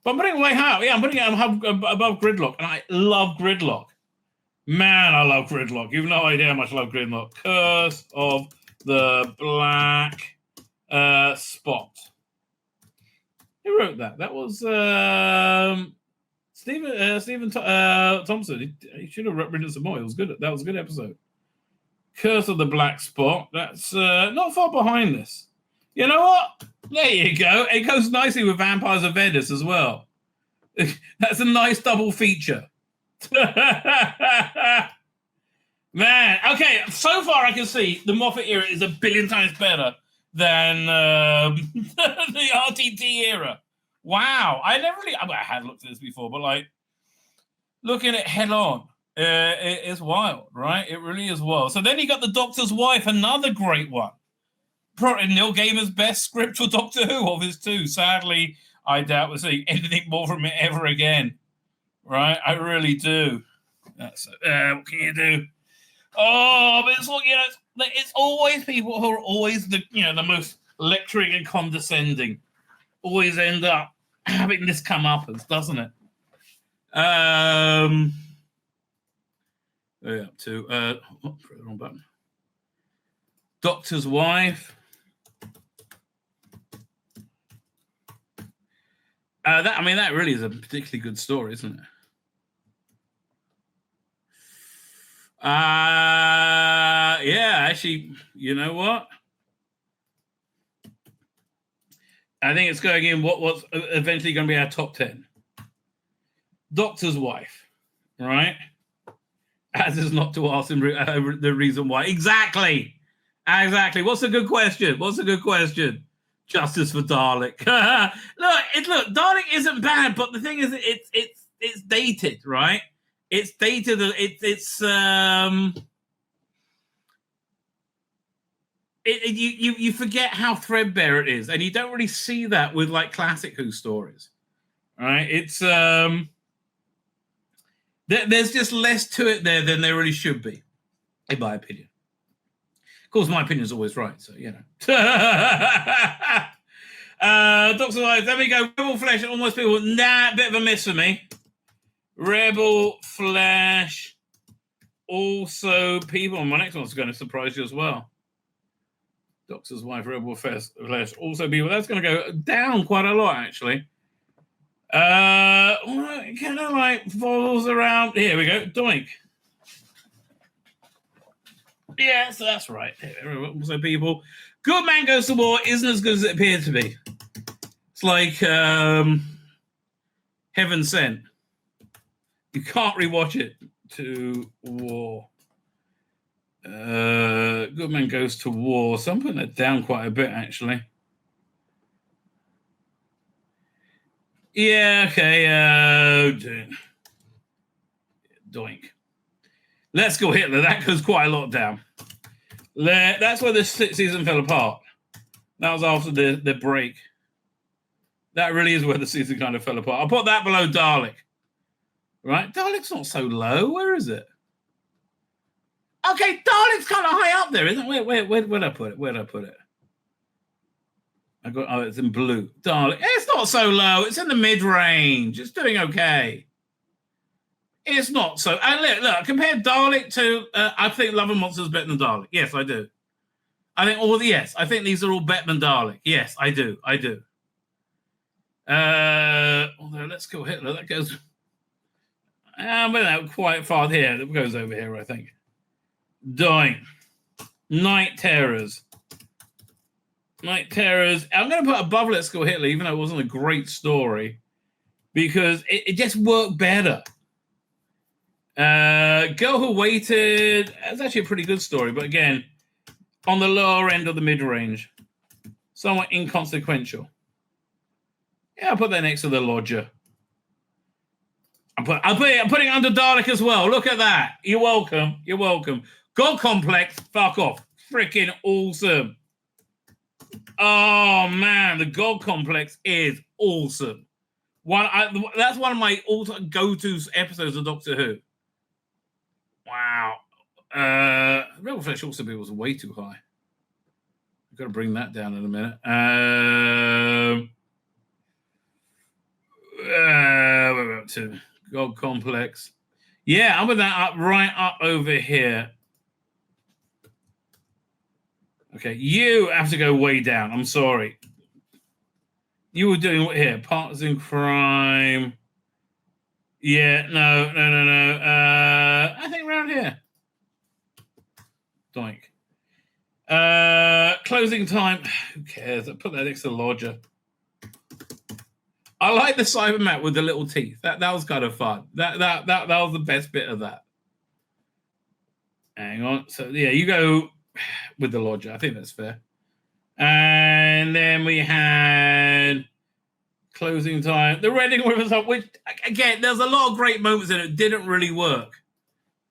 But I'm putting it way high. Yeah, I'm putting it above Gridlock. And I love Gridlock. Man, I love Gridlock. You've no idea how much I love Gridlock. Curse of the Black Spot. Who wrote that? That was Stephen Thompson. He should have written some more. It was good. That was a good episode. Curse of the Black Spot. That's not far behind this. You know what? There you go. It goes nicely with Vampires of Venice as well. That's a nice double feature. Man, okay. So far, I can see the Moffat era is a billion times better than the RTT era. Wow, I had looked at this before, but like looking at head on, it is wild, right? It really is wild. So then you got The Doctor's Wife, another great one. Probably Neil Gaiman's best script for Doctor Who of his two. Sadly, I doubt we're seeing anything more from it ever again. Right? I really do. That's what can you do? Oh, but it's it's always people who are always the most lecturing and condescending. Always end up having this come up, doesn't it? What are you up to? The wrong button. Doctor's Wife. That really is a particularly good story, isn't it? Yeah, actually, you know what? I think it's going in what's eventually going to be our top 10. Doctor's Wife, right? As is not to ask him the reason why. Exactly. What's a good question? Justice for Dalek. Look, Dalek isn't bad, but the thing is, it's dated, right? It's dated. You forget how threadbare it is, and you don't really see that with like classic Who stories, right? It's there's just less to it there than there really should be, in my opinion. Of course, my opinion is always right, so you know. Doctor Life, there we go. Rebel Flesh, almost people. Nah, bit of a miss for me. Rebel Flesh, also people. My next one's going to surprise you as well. Doctor's Wife, Rebel Flesh, also people. That's going to go down quite a lot, actually. Kind of like falls around. Here we go. Doink. Yeah, so that's right. Also, people. Good Man Goes to War isn't as good as it appears to be. It's like Heaven Sent. You can't rewatch it to War. Good Man Goes to War. So I'm putting that down quite a bit, actually. Yeah, okay. Doink. Let's Go Hitler. That goes quite a lot down. That's where this season fell apart. That was after the break. That really is where the season kind of fell apart. I'll put that below Dalek. Right? Dalek's not so low. Where is it? Okay, Dalek's kind of high up there, isn't it? Where'd I put it? It's in blue. Dalek. It's not so low. It's in the mid-range. It's doing okay. It's not so. Look, compare Dalek to. I think Love and Monsters is better than Dalek. Yes, I do. I think these are all better than Dalek. Yes, I do. Although Let's Go Hitler. That goes. Without quite far here. That goes over here, I think. Dying. Night Terrors. I'm going to put above Let's Go Hitler, even though it wasn't a great story, because it just worked better. Girl Who Waited, that's actually a pretty good story, but again, on the lower end of the mid-range. Somewhat inconsequential. Yeah, I'll put that next to The Lodger. I'm putting under Dalek as well. Look at that. You're welcome. God Complex, fuck off. Freaking awesome. Oh, man, the God Complex is awesome. That's one of my all-time go-to episodes of Doctor Who. Wow. Rebel Flesh also was way too high. I've got to bring that down in a minute. Where are we up to? God Complex. Yeah, I'm with that up right up over here. Okay, you have to go way down. I'm sorry. You were doing what here? Partners in crime. Yeah, no. I think around here. Doink. Closing time. Who cares? I put that next to the lodger. I like the cyber map with the little teeth. That was kind of fun. That was the best bit of that. Hang on. So yeah, you go with the lodger. I think that's fair. And then we had closing time. The Reading River Song, which again, there's a lot of great moments in it. Didn't really work.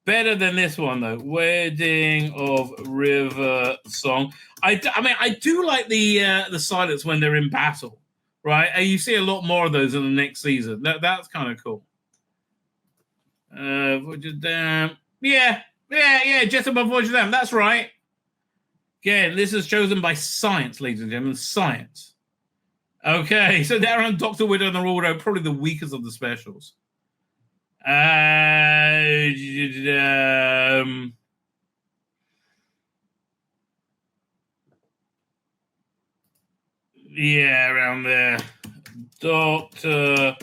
Better than this one though. Wedding of River Song. I mean, I do like the silence when they're in battle, right? And you see a lot more of those in the next season. That's kind of cool. Voyage Dam. Yeah. Just above Voyage Dam. That's right. Again, this is chosen by science, ladies and gentlemen. Science. Okay, so they're on Dr. Widow and the Royal, probably the weakest of the specials. Yeah, around there. Dr.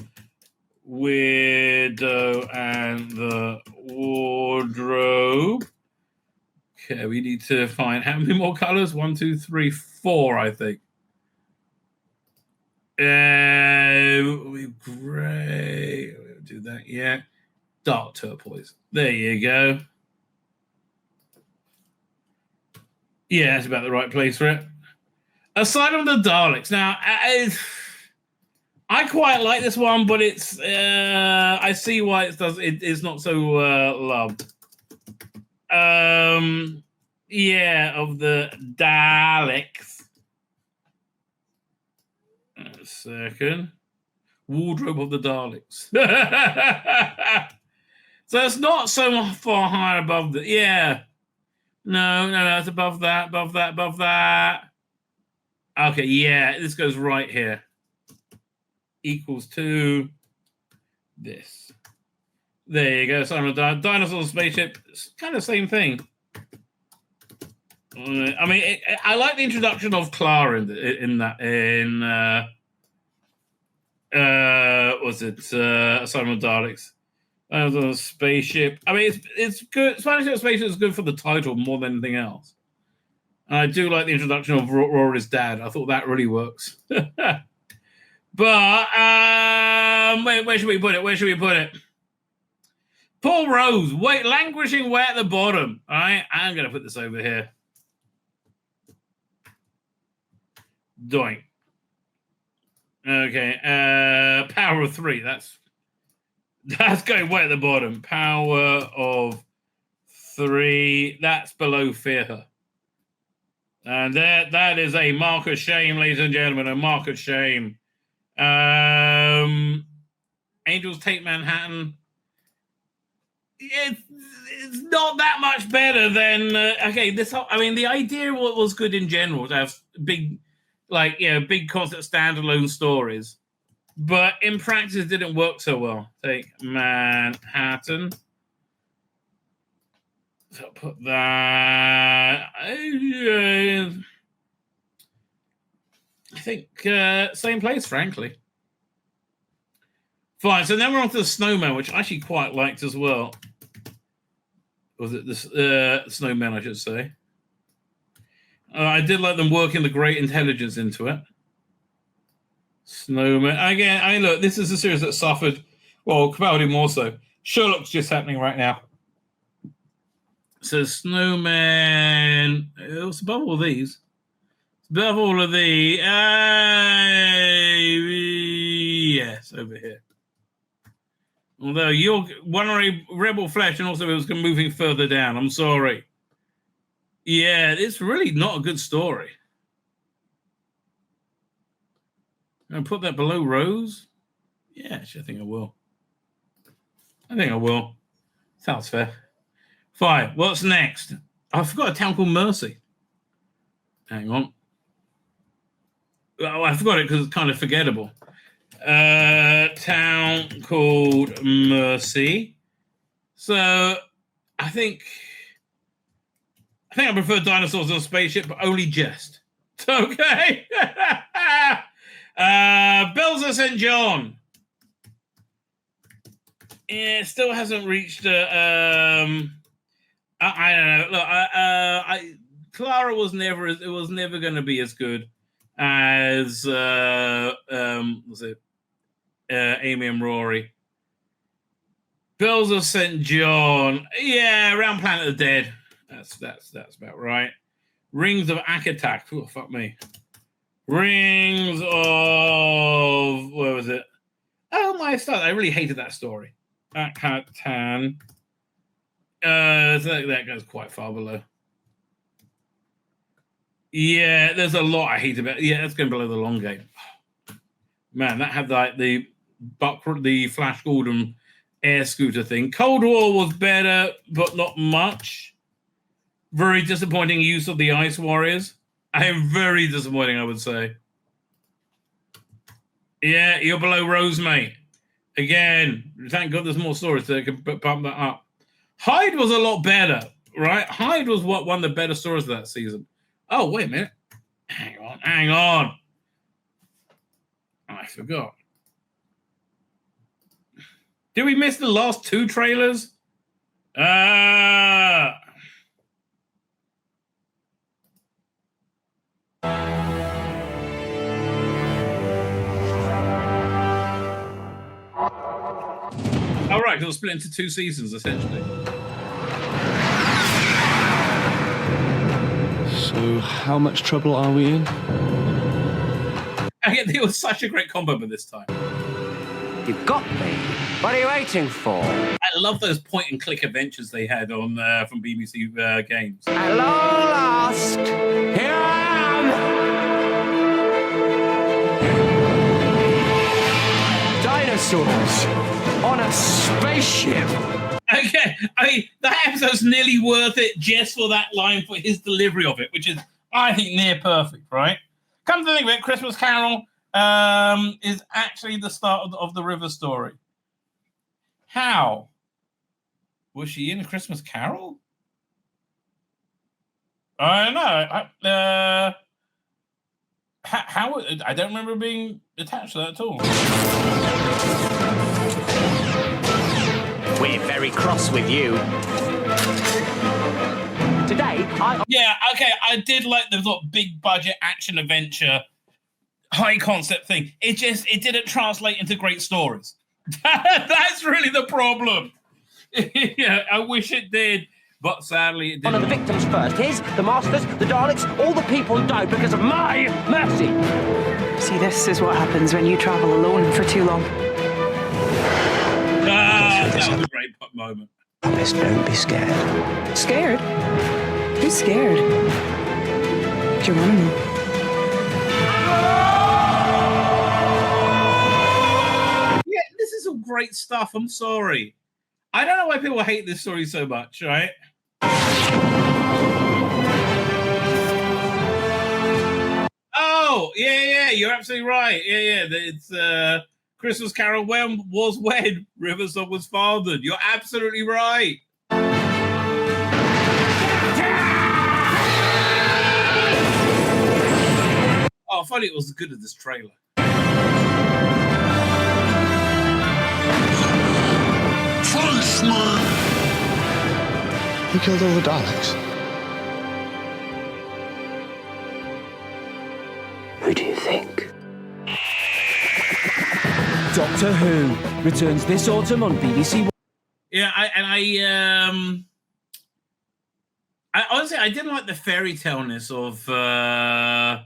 Widow and the Wardrobe. Okay, we need to find how many more colors? 1, 2, 3, 4, I think. Gray. We'll do that, yeah. Dark turquoise. There you go. Yeah, that's about the right place for it. Asylum of the Daleks. Now, I quite like this one, but it's I see why it's not so loved. Yeah, of the Daleks. A second. Wardrobe of the Daleks. So it's not so far higher above the. Yeah. No, it's above that. Okay, yeah, this goes right here. Equals to this. There you go. Simon, dinosaur spaceship. It's kind of the same thing. I mean, I like the introduction of Clara in that. Was it Asylum of Daleks? Dinosaur spaceship. I mean, it's good. Spanish spaceship is good for the title more than anything else. And I do like the introduction of Rory's dad. I thought that really works. But where should we put it? Paul Rose, languishing way at the bottom. All right, I'm going to put this over here. Doink. Okay, power of 3. That's going way at the bottom. Power of 3. That's below Fear Her. And that is a mark of shame, ladies and gentlemen. A mark of shame. Angels Take Manhattan. It's not that much better than the idea was good in general to have big concept standalone stories, but in practice it didn't work so well. Take Manhattan. So I'll put that. I think same place, frankly. Fine. So then we're on to the Snowman, which I actually quite liked as well. Was it the Snowman, I should say? I did like them working the great intelligence into it. Snowman. Again, look, this is a series that suffered, well, Capaldi more so. Sherlock's just happening right now. So Snowman, it's above all these. It's above all of the, yes, over here. Although you're one Rebel Flesh, and also it was moving further down. I'm sorry. Yeah, it's really not a good story. I'll put that below Rose. Yeah, actually, I think I will. Sounds fair. Fine. What's next? I forgot a town called Mercy. Hang on. Oh, I forgot it because it's kind of forgettable. Town called Mercy. So I think I prefer dinosaurs on a spaceship, but only just. Okay. Bells of St. John. Yeah, still hasn't reached. I don't know. Look, Clara was never. It was never going to be as good as was it Amy and Rory. Bells of St. John. Yeah, around Planet of the Dead. That's about right. Rings of Akatak. Oh, fuck me. Rings of where was it? Oh my start. I really hated that story. Akatan. So that goes quite far below. Yeah, there's a lot I hate about it. Yeah, that's going below the long game. Man, that had like the Flash Gordon air scooter thing. Cold War was better, but not much. Very disappointing use of the Ice Warriors. I am very disappointing, I would say. Yeah, you're below Rose, mate. Again, thank God there's more stories that can bump that up. Hyde was a lot better, right? Hyde was one of the better stories of that season. Oh, wait a minute. Hang on. I forgot. Did we miss the last two trailers? All right, because it was split into two seasons, essentially. So, how much trouble are we in? Again, it was such a great combo this time. You've got me. What are you waiting for? I love those point-and-click adventures they had on from BBC Games. At long last, here I am! Dinosaurs on a spaceship. Okay, I mean, that episode's nearly worth it just for that line, for his delivery of it, which is, I think, near perfect, right? Come to think of it, Christmas Carol is actually the start of the River story. How? Was she in a Christmas Carol? I don't know. How? I don't remember being attached to that at all. We're very cross with you. Today, Yeah, okay, I did like the sort of big budget action adventure, high concept thing. It didn't translate into great stories. That's really the problem. Yeah, I wish it did, but sadly it didn't. One of the victims first. Here's the Masters, the Daleks, all the people who died because of my mercy. See, this is what happens when you travel alone for too long. That was a great moment. Promise, don't be scared. Scared? Who's scared? Geronimo. Yeah, this is some great stuff. I'm sorry. I don't know why people hate this story so much, right? Oh, yeah, you're absolutely right. Yeah, it's Christmas Carol was when Riversong was fathered. You're absolutely right. Oh, I thought it was as good as this trailer. Who killed all the Daleks? Who do you think? Doctor Who returns this autumn on BBC One. Yeah, I honestly I didn't like the fairy tale-ness of what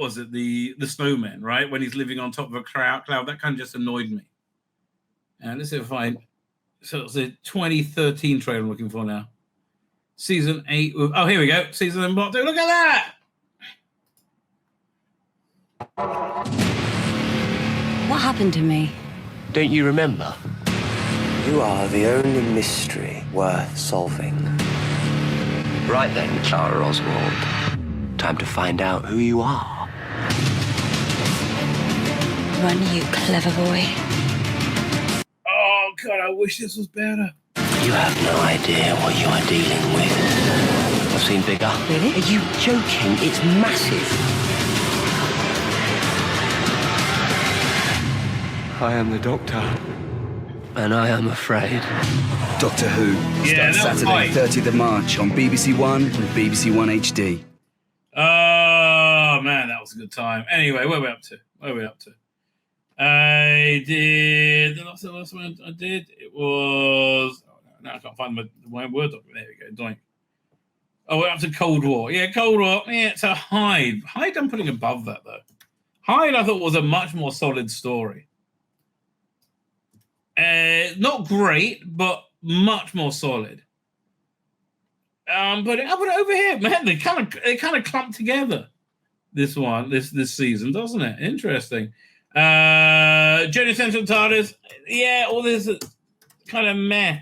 was it, the snowman, right? When he's living on top of a cloud, that kind of just annoyed me. And let's see if I so it's a 2013 trailer I'm looking for now. Season 8. Oh, here we go. Season 2. Look at that. What happened to me? Don't you remember? You are the only mystery worth solving. Right then, Clara Oswald. Time to find out who you are. Run, you clever boy. Oh, God, I wish this was better. You have no idea what you are dealing with. I've seen bigger. Really? Are you joking? It's massive. I am the Doctor. And I am afraid. Doctor Who starts Saturday, 30th of March on BBC One and BBC One HD. Oh, man, that was a good time. Anyway, where are we up to? I did... The last one I did, it was... Oh, no, I can't find my Word document. There we go, doink. Oh, we're up to Cold War. Yeah, Cold War. Yeah, it's a Hyde. Hyde I'm putting above that, though. Hyde, I thought, was a much more solid story. Not great, but much more solid. But I'll put it over here. Man, they kind of clump together. This season, doesn't it? Interesting. Journey Central TARDIS. Yeah, all this kind of meh.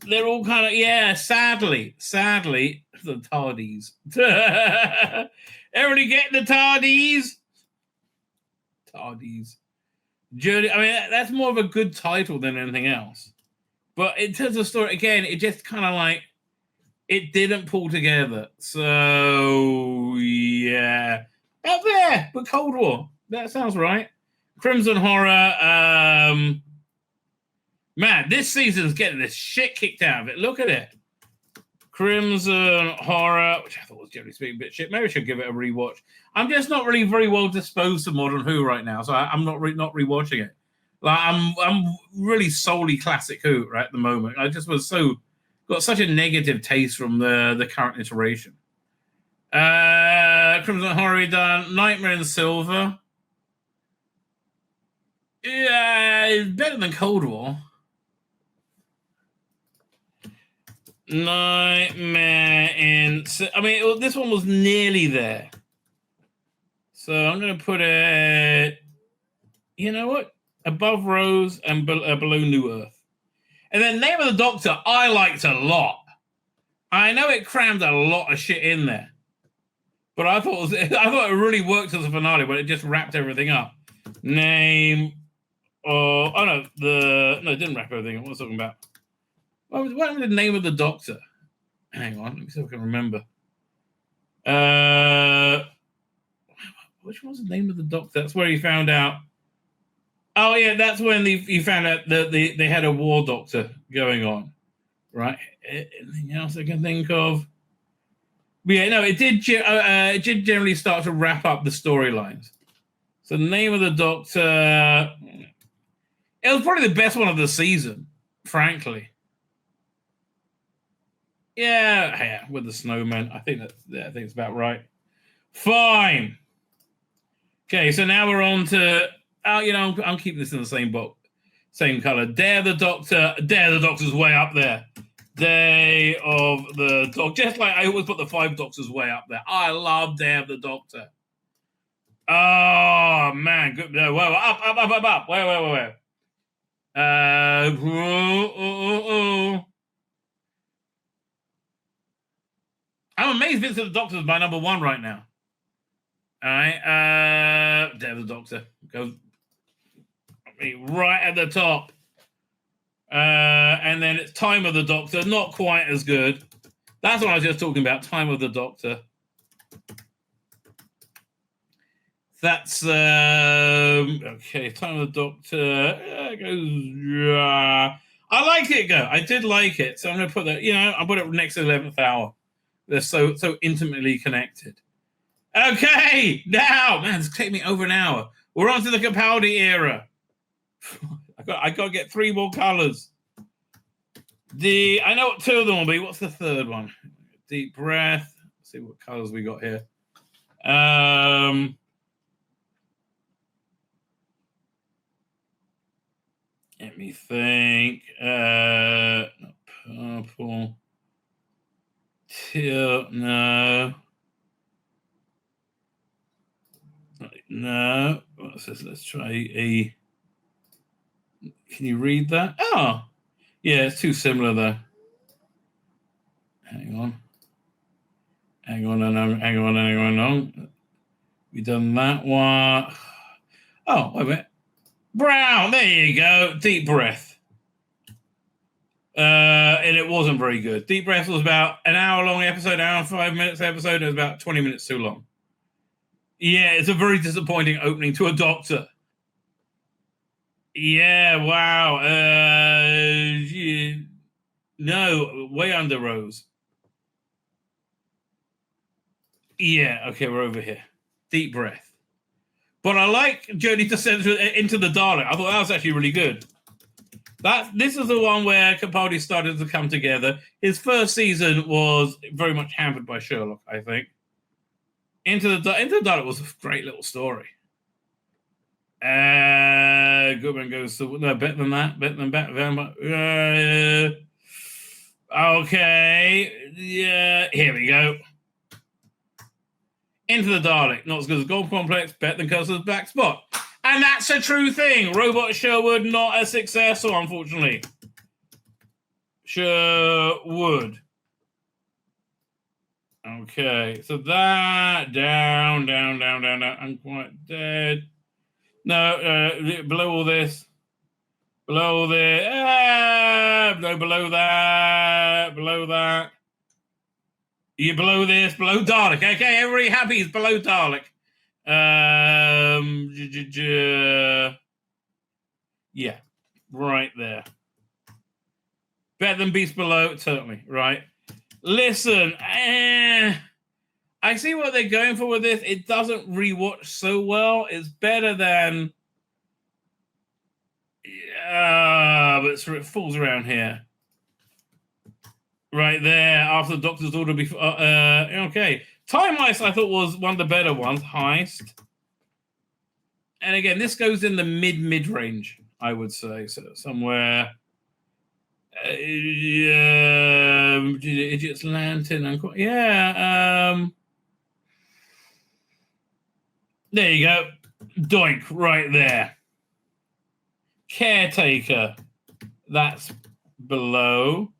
They're all kind of sadly, the TARDIS. Everybody get the TARDIS? TARDIS. Journey. I mean, that's more of a good title than anything else. But in terms of story, again, it just kind of like it didn't pull together. So yeah, out there, but Cold War. That sounds right. Crimson Horror. Man, this season's getting the shit kicked out of it. Look at it. Crimson Horror, which I thought was generally speaking a bit shit. Maybe I should give it a rewatch. I'm just not really very well disposed to Modern Who right now, so I'm not rewatching it. Like I'm really solely classic Who right at the moment. I just got such a negative taste from the current iteration. Crimson Horror done. Nightmare in Silver. Yeah, it's better than Cold War. Nightmare in... I mean, this one was nearly there. So I'm going to put it... You know what? Above Rose and below New Earth. And then Name of the Doctor, I liked a lot. I know it crammed a lot of shit in there. But I thought it really worked as a finale, but it just wrapped everything up. It didn't wrap everything up. What was I talking about? What was the Name of the Doctor? Hang on, let me see if I can remember. Which was the Name of the Doctor? That's where he found out. Oh yeah, that's when he found out that they had a war doctor going on, right? Anything else I can think of? But yeah, no, it did generally start to wrap up the storylines. So the Name of the Doctor, it was probably the best one of the season, frankly. Yeah, with the snowman. I think it's about right. Fine. Okay, so now we're on to... I'm keeping this in the same book, same color. Day of the Doctor. Day of the Doctor's way up there. Day of the Doctor. Just like I always put the 5 Doctors way up there. I love Day of the Doctor. Oh, man. Good. Whoa, up. Wait. I'm amazed Vincent the Doctor is my number 1 right now. All right. Day of the Doctor goes right at the top. And then it's Time of the Doctor. Not quite as good. That's what I was just talking about. Time of the Doctor. That's okay. Time of the Doctor goes. I liked it. I did like it. So I'm going to put that. I'll put it next to 11th Hour. They're so intimately connected. Okay, now, man, it's taken me over an hour. We're on to the Capaldi era. I got to get 3 more colors. I know what 2 of them will be. What's the third one? Deep breath. Let's see what colors we got here. Let me think. Not purple. Teal. No. No. What's this? Let's try a. Can you read that? Oh, yeah, it's too similar though. Hang on. We done that one. Oh, wait a minute. Brown, there you go. Deep Breath. And it wasn't very good. Deep Breath was about an hour-long episode, hour and 5 minutes episode. It was about 20 minutes too long. Yeah, it's a very disappointing opening to a Doctor. Yeah, wow. No, way under Rose. Yeah, okay, we're over here. Deep Breath. But I like Journey to Center into the Dalek. I thought that was actually really good. This is the one where Capaldi started to come together. His first season was very much hampered by Sherlock, I think. Into the Dalek was a great little story. Goodman goes to no better than that. Okay, yeah, here we go. Into the Dalek, not as good as Gold Complex, better than Cursor's Black Spot. And that's a true thing. Robot Sherwood, not a successful, unfortunately. Sherwood. Okay, so that, down. I'm quite dead. No, below all this. Below this. No, below that. You're below this, below Dalek. Okay, everybody happy is below Dalek. Yeah, right there. Better than Beast Below, certainly, right? Listen, I see what they're going for with this. It doesn't rewatch so well. It's better than... but it falls around here. Right there, after the Doctor's order before... okay. Time Heist, I thought, was one of the better ones. Heist. And again, this goes in the mid-range, I would say. So somewhere... Idiot's Lantern. Yeah. There you go. Doink, right there. Caretaker. That's below.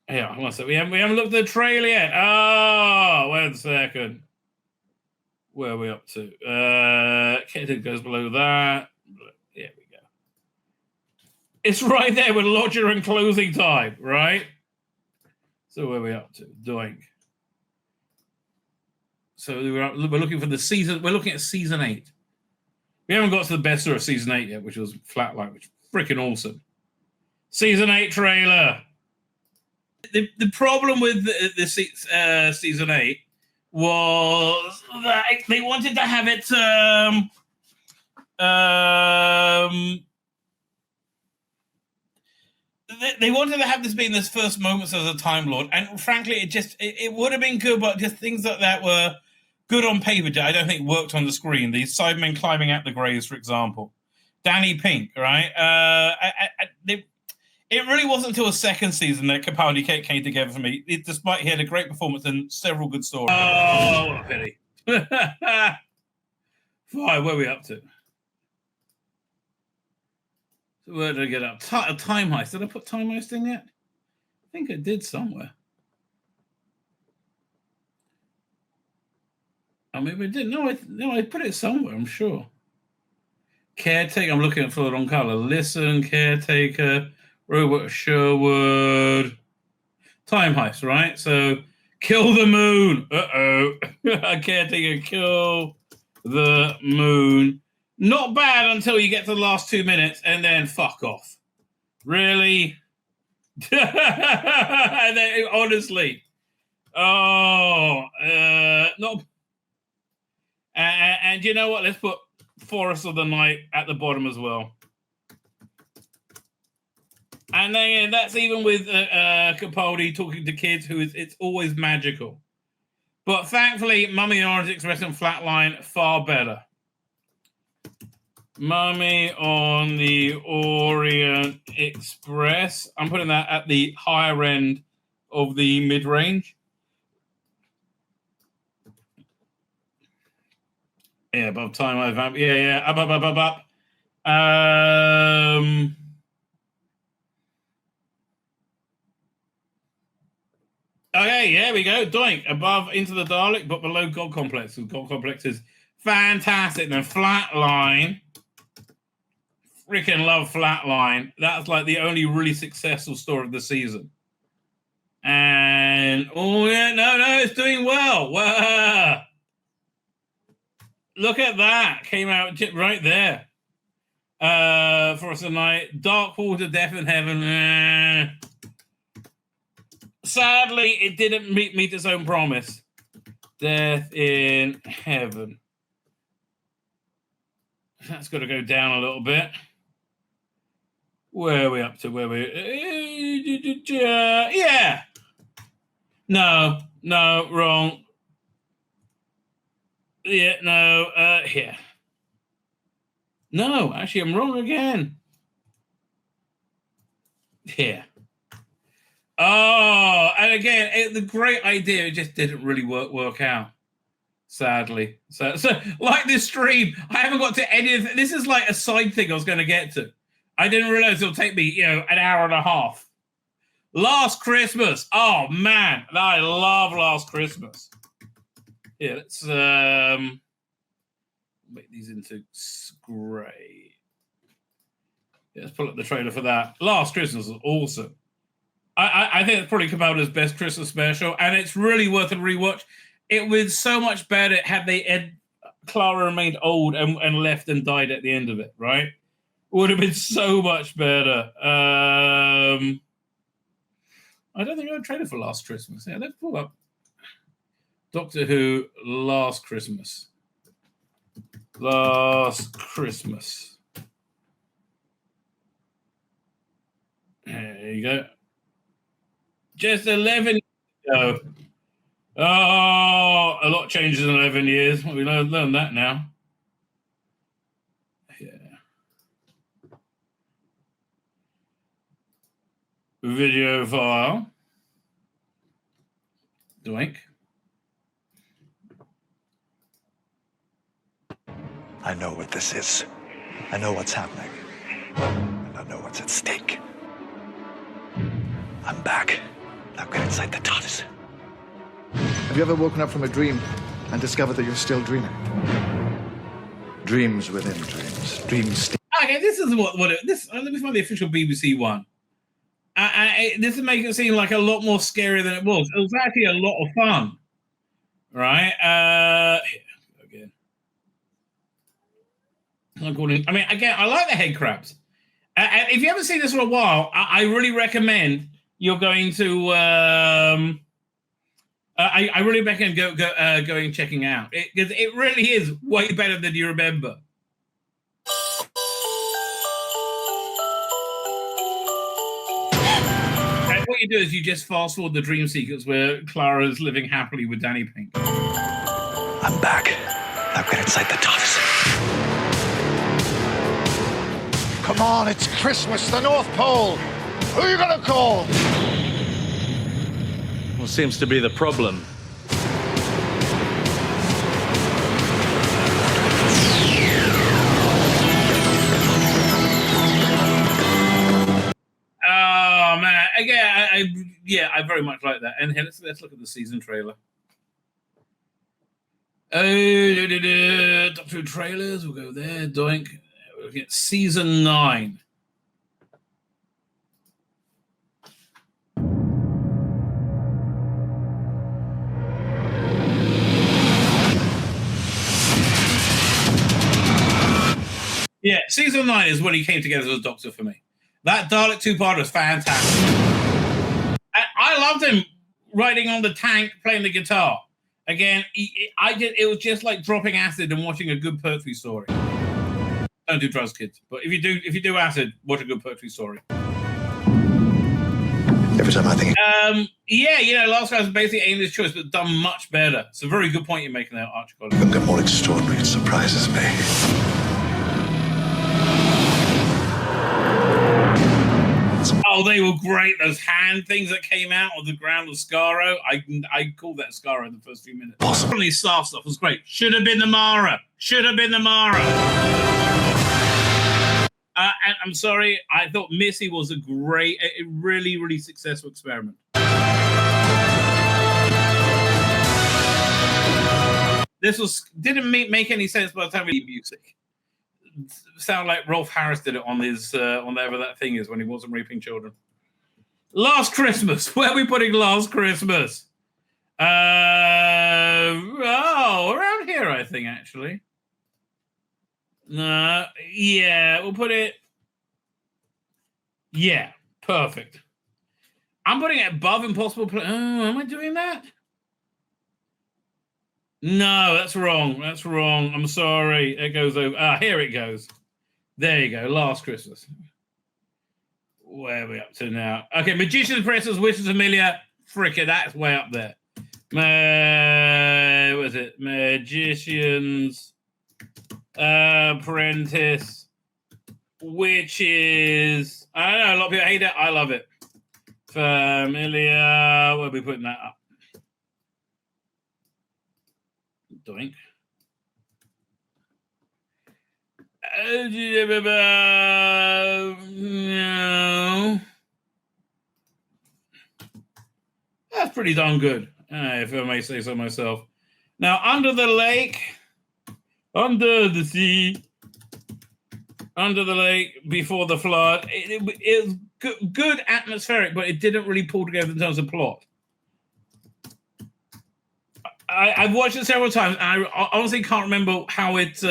Yeah, one second. We haven't looked at the trailer yet. Oh, wait a second. Where are we up to? Caretaker goes below that. There we go. It's right there with lodger and closing time, right? So where are we up to? Doink. So we're looking for the season. We're looking at season 8. We haven't got to the best of season 8 yet, which was Flatline, which is freaking awesome. Season 8 trailer. The problem with the season 8 was that they wanted to have it. They wanted to have this being this first moments as a Time Lord, and frankly, it would have been good, but just things like that were good on paper. I don't think worked on the screen. The Cybermen climbing out the graves, for example. Danny Pink, right? It really wasn't until the second season that Capaldi came together for me, despite he had a great performance and several good stories. Oh, what a pity. Fine, where are we up to? So where did I get up? Time Heist. Did I put Time Heist in yet? I think I did somewhere. Oh, maybe I didn't. No, I put it somewhere, I'm sure. Caretaker. I'm looking for the wrong color. Listen, Caretaker. Robot Sherwood. Time Heist, right? So, kill the moon. Uh-oh. Caretaker, kill the moon. Not bad until you get to the last 2 minutes and then fuck off. Really? And then, honestly. Oh, not. And you know what? Let's put Forest of the Night at the bottom as well. And then that's even with Capaldi talking to kids who it's always magical. But thankfully, Mummy and Orange Express and Flatline, far better. Mummy on the Orient Express. I'm putting that at the higher end of the mid-range. Yeah, above Time I've yeah, up. Okay, yeah, we go. Doink. Above Into the Dalek, but below God Complex. God Complex is Fantastic. Then Flatline. Freaking love Flatline. That's like the only really successful story of the season. And no, it's doing well. Wow. Look at that. Came out right there. For us tonight. Dark Water, Death in Heaven. Sadly, it didn't meet its own promise. Death in Heaven. That's got to go down a little bit. Where are we up to? Yeah. No, wrong. Yeah, no, here. No, actually, I'm wrong again. Here. Oh, and again, the great idea, it just didn't really work out, sadly. So like this stream, I haven't got to any of it. This is like a side thing I was going to get to. I didn't realize it'll take me, an hour and a half. Last Christmas. Oh, man. I love Last Christmas. Yeah, let's make these into gray. Yeah, let's pull up the trailer for that. Last Christmas was awesome. I think it's probably Capaldi's best Christmas special, and it's really worth a rewatch. It was so much better had Clara remained old and left and died at the end of it, right? Would have been so much better. I don't think I traded for Last Christmas. Yeah, let's pull up Doctor Who Last Christmas. Last Christmas. There you go. Just 11 years ago. Oh, a lot changes in 11 years. We learned that now. Yeah. Video file. Doink. I know what this is. I know what's happening. And I know what's at stake. I'm back. Now get inside the TARDIS. Have you ever woken up from a dream and discovered that you're still dreaming? Dreams within dreams. Dreams. Okay, this is what this. Let me find the official BBC one. This is making it seem like a lot more scary than it was. It was actually a lot of fun, right? Again. Again, I like the head crabs. And if you haven't seen this for a while, I really recommend you're going to. I really recommend going and checking out because it really is way better than you remember. And what you do is you just fast forward the dream sequence where Clara's living happily with Danny Pink. I'm back. Now get inside the TARDIS. Come on, it's Christmas, the North Pole. Who are you gonna call? What seems to be the problem? Oh man! Again, I very much like that. And let's look at the season trailer. Doctor Who trailers. We'll go there. Doink. We're looking at season 9. Yeah, season 9 is when he came together as a Doctor for me. That Dalek 2-part was fantastic. I loved him riding on the tank, playing the guitar. Again, it was just like dropping acid and watching a good poetry story. Don't do drugs, kids. But if you do acid, watch a good poetry story. Every time I think. Last guy's basically Amy's choice, but done much better. It's a very good point you're making there, Archie Collins. You've got more extraordinary, it surprises me. Oh, they were great. Those hand things that came out of the ground of Skaro. I called that Skaro in the first few minutes. Awesome. The staff stuff was great. Should have been the Mara. And I'm sorry, I thought Missy was a really, really successful experiment. This didn't make any sense by the time we music. Sound like Rolf Harris did it on his on whatever that thing is when he wasn't raping children. Last Christmas. Where are we putting Last Christmas? Around here, I think, actually. Yeah, we'll put it. Yeah, perfect. I'm putting it above Impossible. Am I doing that? No, that's wrong. That's wrong. I'm sorry. It goes over. Here it goes. There you go. Last Christmas. Where are we up to now? Okay, Magician's Apprentice, Witch's Familiar. Fricker, that's way up there. What is it? Magician's Apprentice, Witches. I don't know. A lot of people hate it. I love it. Familiar. Where are we putting that up? Doink. No. That's pretty darn good, if I may say so myself. Now, Under the Lake, Under the Sea, Under the Lake, Before the Flood. It was good atmospheric, but it didn't really pull together in terms of plot. I've watched it several times, and I honestly can't remember how it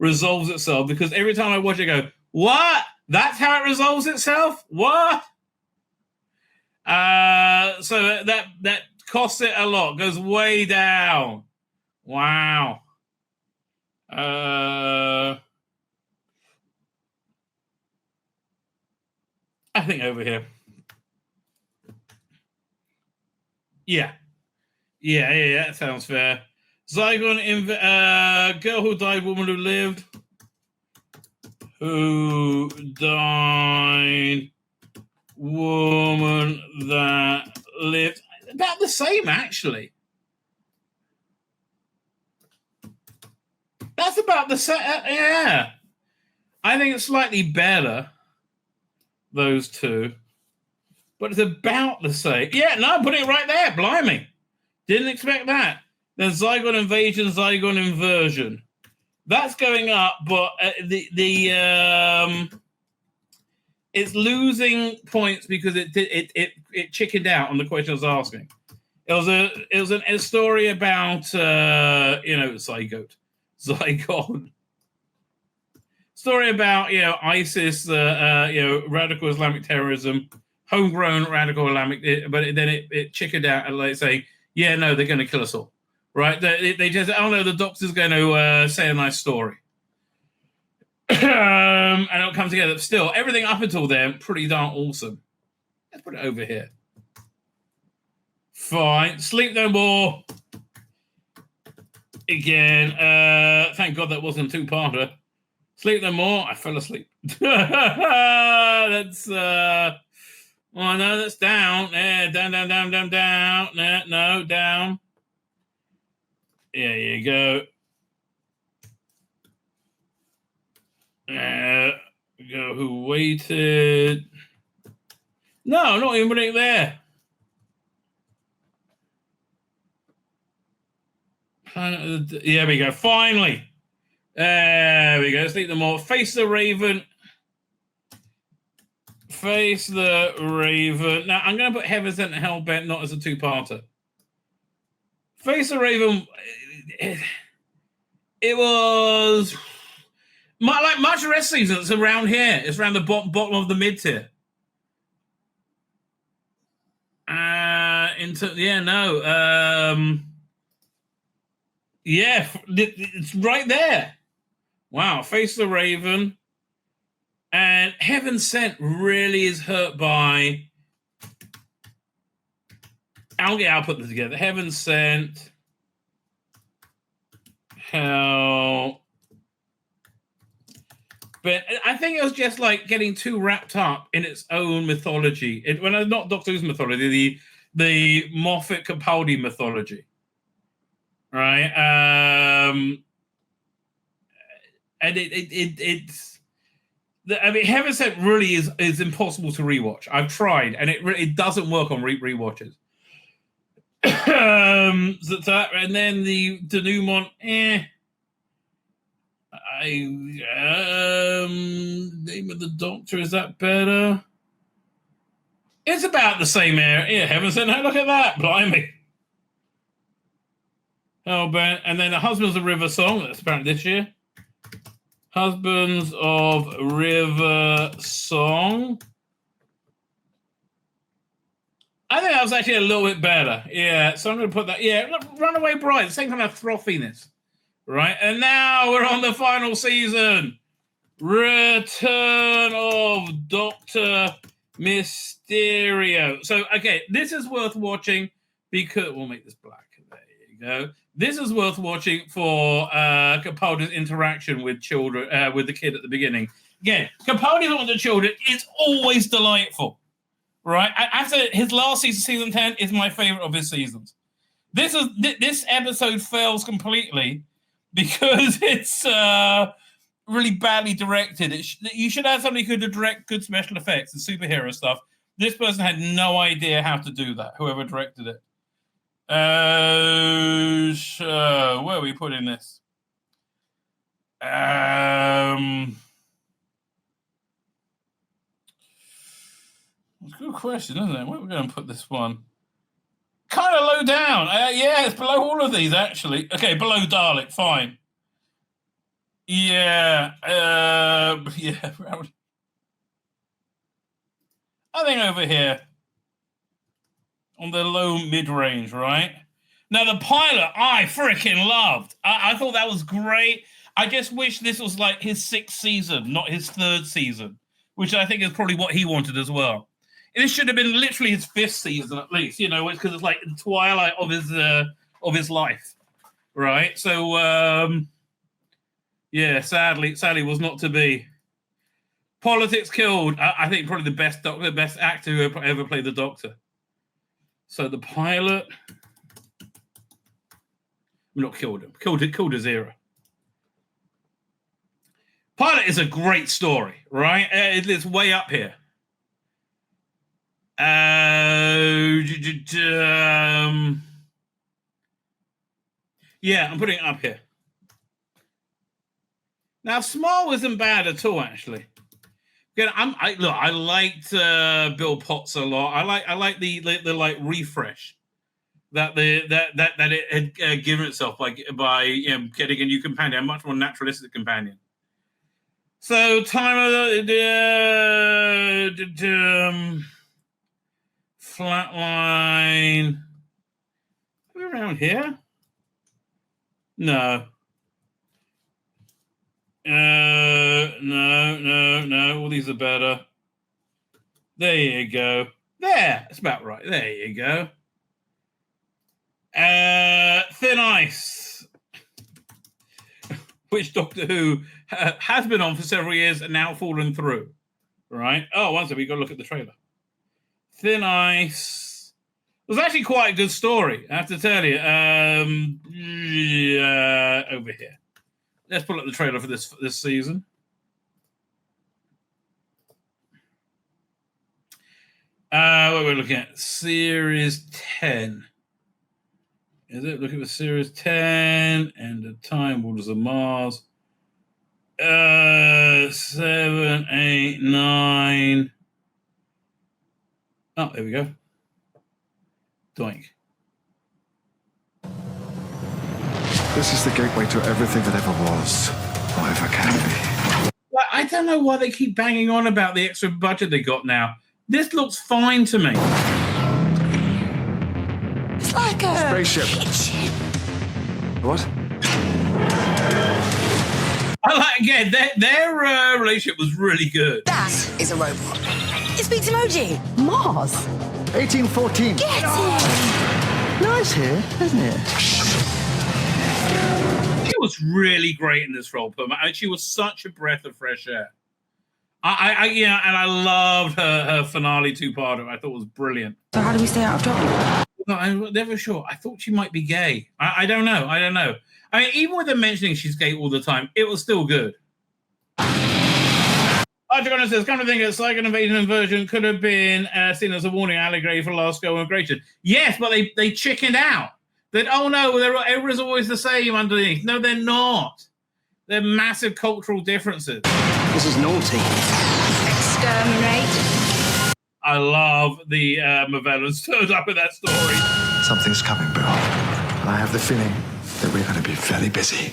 resolves itself, because every time I watch it, I go, what? That's how it resolves itself? What? So that costs it a lot, goes way down. Wow. I think over here. Yeah, that sounds fair. Zygon, Girl Who Died, Woman Who Lived. Who died, Woman That Lived. About the same, actually. That's about the same. Yeah. I think it's slightly better, those two. But it's about the same. Yeah, no, put it right there. Blimey. Didn't expect that. Then Zygon Invasion, Zygon Inversion. That's going up, but it's losing points because it chickened out on the question I was asking. It was a story about Zygon. Story about ISIS, radical Islamic terrorism, homegrown radical Islamic, but then it chickened out and like saying, yeah, no, they're going to kill us all. Right? They just, oh no, the doctor's going to say a nice story. And it'll come together. Still, everything up until then, pretty darn awesome. Let's put it over here. Fine. Sleep No More. Again. Thank God that wasn't a two-parter. Sleep No More. I fell asleep. That's oh no, that's down. Down. No, down. There you go. Go Who Waited. No, not even putting it there. There we go. Finally. There we go. Sleep No More. Face the Raven. Face the Raven. Now, I'm going to put Heaven Sent and Hellbent not as a two-parter. Face the Raven, it was like much of the rest of the season. It's around here. It's around the bottom of the mid-tier. It's right there. Wow, Face the Raven. And Heaven Sent really is hurt by... I'll put them together. Heaven Sent. Hell. But I think it was just like getting too wrapped up in its own mythology. Not Doctor Who's mythology, the Moffat Capaldi mythology. Right? And it's... Heaven Sent really is impossible to rewatch. I've tried, and it doesn't work on rewatches. And then the denouement, Name of the Doctor, is that better? It's about the same area. Yeah, heaven sent, look at that, blimey. Oh, and then the Husbands of River song, that's apparently this year. Husbands of River song. I think that was actually a little bit better. Yeah, so I'm going to put that. Yeah, Runaway Bride, same kind of frothiness. Right, and now we're on the final season. Return of Dr. Mysterio. So, okay, this is worth watching because... We'll make this black. There you go. This is worth watching for Capaldi's interaction with children, with the kid at the beginning. Again, Capaldi's one of the children. It's always delightful. Right? After his last season, season 10, is my favorite of his seasons. This episode fails completely because it's really badly directed. You should have somebody who could direct good special effects and superhero stuff. This person had no idea how to do that, whoever directed it. So where are we putting this? It's a good question, isn't it? Where are we going to put this one? Kind of low down. Yeah, it's below all of these, actually. Okay, below Dalek, fine. Yeah. Yeah. I think over here. On the low mid-range, right? Now, the pilot, I freaking loved. I thought that was great. I just wish this was like his 6th season, not his 3rd season, which I think is probably what he wanted as well. This should have been literally his 5th season at least, you know, because it's like the twilight of his life, right? So, yeah, sadly was not to be. Politics killed. I think probably the best actor who ever played the Doctor. So the pilot, not killed him, killed his era. Pilot is a great story, right? It's way up here. Yeah, I'm putting it up here. Now, Small isn't bad at all, actually. Again, I liked Bill Potts a lot. I like the like refresh that it had given itself by getting a new companion, a much more naturalistic companion. So time of the Flatline. Are we around here? No. No. All these are better. There you go. There. That's about right. There you go. Thin Ice. Which Doctor Who has been on for several years and now fallen through. Right? Oh, one second. We've got to look at the trailer. Thin Ice. It was actually quite a good story, I have to tell you. Over here. Let's pull up the trailer for this season. What we're looking at? Series 10. Is it? Looking for Series 10. End of Time. Waters of Mars. 7, 8, 9. Oh, there we go. Doink. This is the gateway to everything that ever was, or ever can be. Well, I don't know why they keep banging on about the extra budget they got now. This looks fine to me. It's like a spaceship. Kitchen. What? I like again. Their relationship was really good. That is a robot. It speaks emoji. Mars. 1814. Get it. Nice here, isn't it? She was really great in this role, Puma. She was such a breath of fresh air. And I loved her finale two-parter. I thought it was brilliant. So how do we stay out of trouble? No, I'm never sure. I thought she might be gay. I don't know. I mean, even with her mentioning she's gay all the time, it was still good. HaGeffen says, come to think of it, Psychic Invasion inversion could have been seen as a warning allegory for large-scale immigration. Yes, but they chickened out. That, oh no, everyone's always the same underneath. No, they're not. They're massive cultural differences. This is naughty. Exterminate. I love the Mavellans turned up in that story. Something's coming, Bill. And I have the feeling that we're going to be very busy.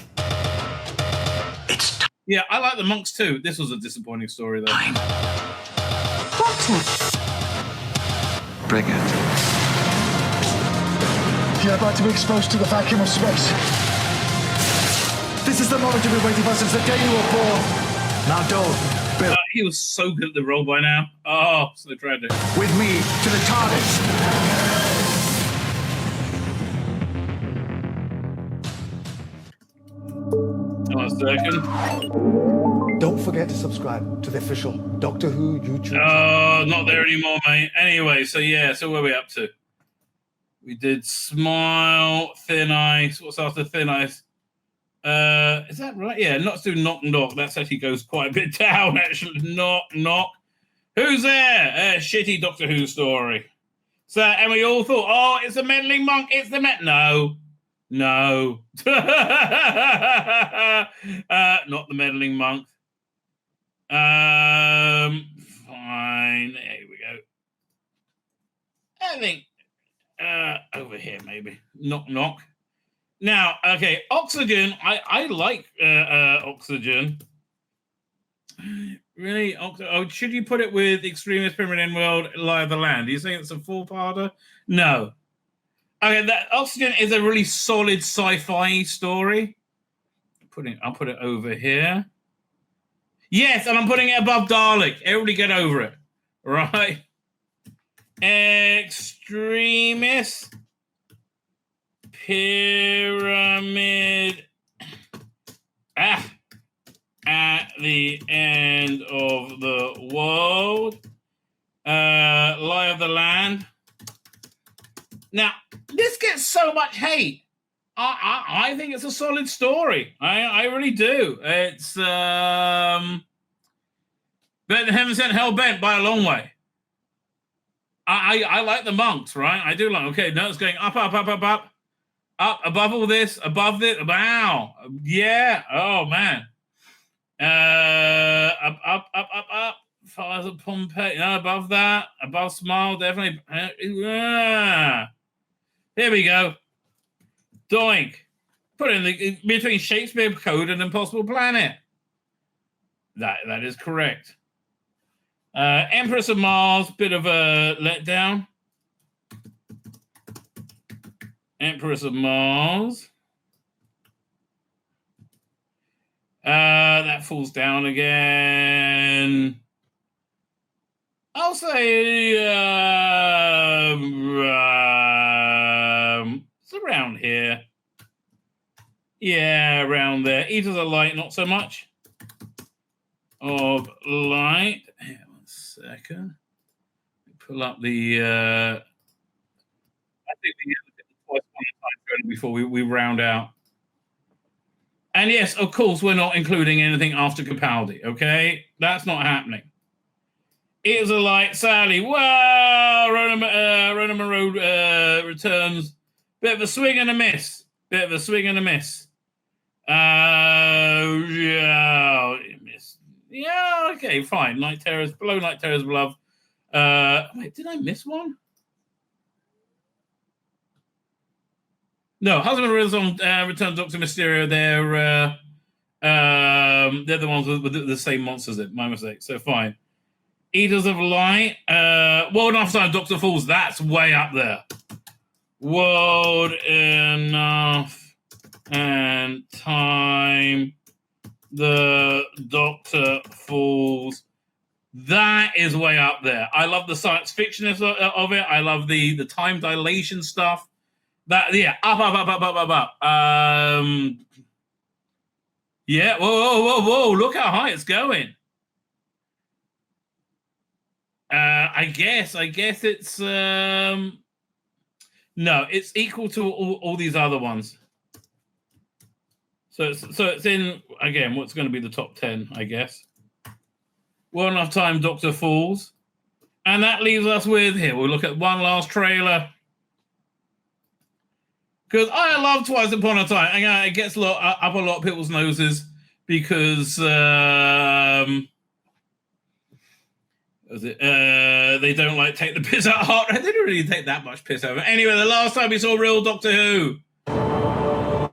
Yeah, I like the monks too. This was a disappointing story, though. Doctor. Bring it. You're about to be exposed to the vacuum of space. This is the moment you've been waiting for since the day you were born. Now, don't, Bill. He was so good at the role by now. Oh, so tragic. With me to the TARDIS. One second. Don't forget to subscribe to the official Doctor Who YouTube. Not there anymore, mate. Anyway, so where are we up to? We did Smile, Thin Ice. What's after Thin Ice? Is that right? Yeah, not to do Knock Knock. That actually goes quite a bit down, actually. Knock Knock. Who's there? Shitty Doctor Who story. So, and we all thought, oh, it's a meddling monk. It's the No. Not the meddling monk. Fine. There we go. I think over here, maybe. Knock Knock. Now, okay, Oxygen. I like Oxygen. Really? Oh, should you put it with Extremist Pyramid End World, Lie of the Land? Do you think it's a four-parter? No. Okay, that Oxygen is a really solid sci-fi story. I'll put it over here. Yes, and I'm putting it above Dalek. Everybody get over it. Right? Extremist Pyramid at the end of the world. Lie of the Land. Now, this gets so much hate. I think it's a solid story. I really do. It's better than Heaven Sent Hell Bent by a long way. I like the monks, right? I do like. Okay, now it's going up, up above all this, above this. Wow, yeah. Oh man. Up. Fires of Pompeii. No, above that, above Smile, definitely. Here we go. Doink. Put it in between Shakespeare Code and Impossible Planet. That is correct. Empress of Mars, bit of a letdown. Empress of Mars. That falls down again. I'll say it's around here. Yeah, around there. Eaters of Light, not so much. Of Light. Here, 1 second. Pull up the. I think we have twice time before we round out. And yes, of course, we're not including anything after Capaldi. Okay, that's not happening. Eaters of Light, Sally. Wow, Rona Monroe returns. Bit of a swing and a miss. Yeah, miss. Yeah, okay, fine. Night Terrors, below Night Terrors of Love. Wait, did I miss one? No, Husband of Renaissance returns Dr. Mysterio. They're the ones with the same monsters. My mistake. So fine. Eaters of Light. World Enough Time, Dr. Falls. That's way up there. World Enough and Time. The Doctor Falls. That is way up there. I love the science fiction of it. I love the time dilation stuff. Up. Yeah. Whoa! Look how high it's going. I guess it's no, it's equal to all these other ones. So it's in again. What's going to be the top 10? I guess. Well enough time, Doctor falls. And that leaves us with, here, we'll look at one last trailer. Because I love Twice Upon a Time. And it gets up a lot of people's noses because they don't like take the piss out of heart. They didn't really take that much piss out of it. Anyway, the last time we saw real Doctor Who. Love,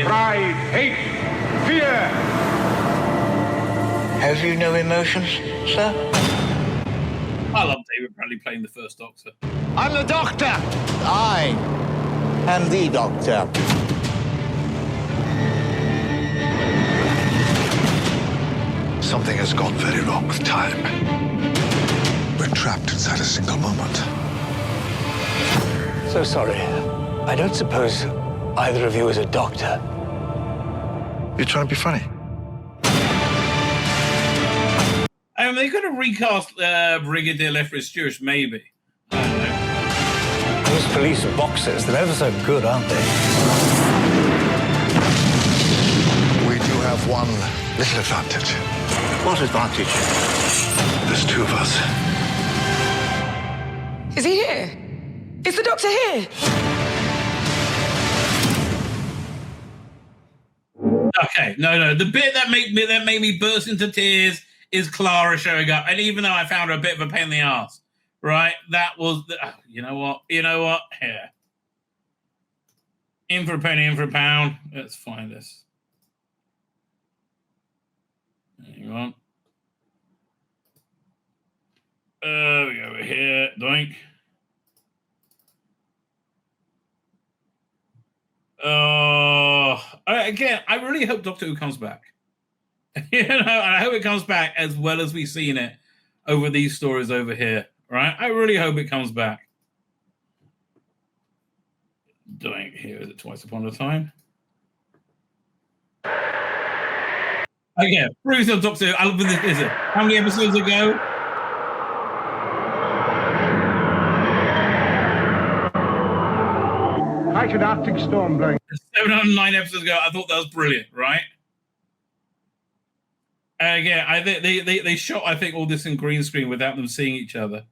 pride, hate, fear. Have you no emotions, sir? I love David Bradley playing the first Doctor. I'm the Doctor. I am the Doctor. Something has gone very wrong with time. We're trapped inside a single moment. So sorry. I don't suppose either of you is a doctor. You're trying to be funny. They could have recast Brigadier Lethbridge Stewart, maybe. I don't know. Those police are boxers. They're ever so good, aren't they? We do have one little advantage. What advantage? There's two of us. Is he here? Is the Doctor here? Okay, no. The bit that made me burst into tears is Clara showing up. And even though I found her a bit of a pain in the ass, right? That was you know what? Here. In for a penny, in for a pound. Let's find this. Hang on. We go over here. Doink. Again, I really hope Doctor Who comes back. I hope it comes back as well as we've seen it over these stories over here. Right? I really hope it comes back. Doink. Here is it. Twice Upon a Time. Okay, Bruce of Doctor Who. I love this. Is it? How many episodes ago? Height of Arctic storm blowing. 709 episodes ago. I thought that was brilliant, right? Again, I think they shot, I think, all this in green screen without them seeing each other.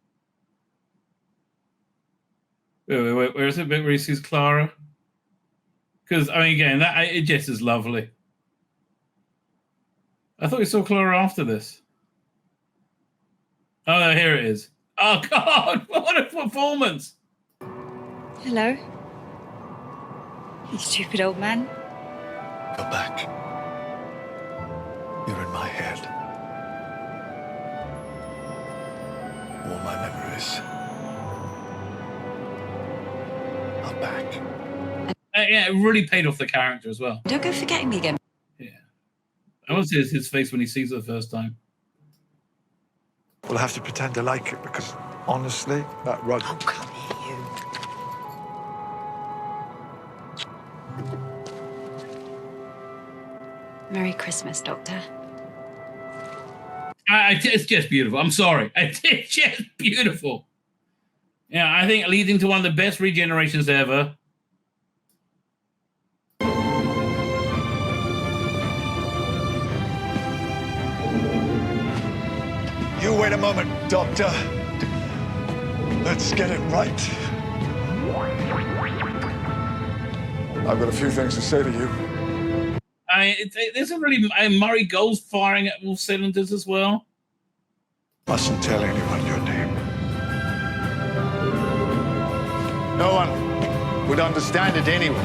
Wait, where is it? Where he sees Clara? Because again, it just is lovely. I thought we saw Clara after this. Oh, no, here it is. Oh God, what a performance! Hello. You stupid old man. Go back. You're in my head. All my memories are back. Yeah, it really paid off the character as well. Don't go forgetting me again. Yeah. I want to see his face when he sees it the first time. We'll have to pretend to like it because, honestly, that rug... Oh, come here, you. Merry Christmas, Doctor. It's just beautiful. I'm sorry. It's just beautiful. Yeah, I think leading to one of the best regenerations ever. You wait a moment, Doctor. Let's get it right. I've got a few things to say to you. There's a really... Murray Gold's firing at all cylinders as well. Mustn't tell anyone your name. No one would understand it anyway.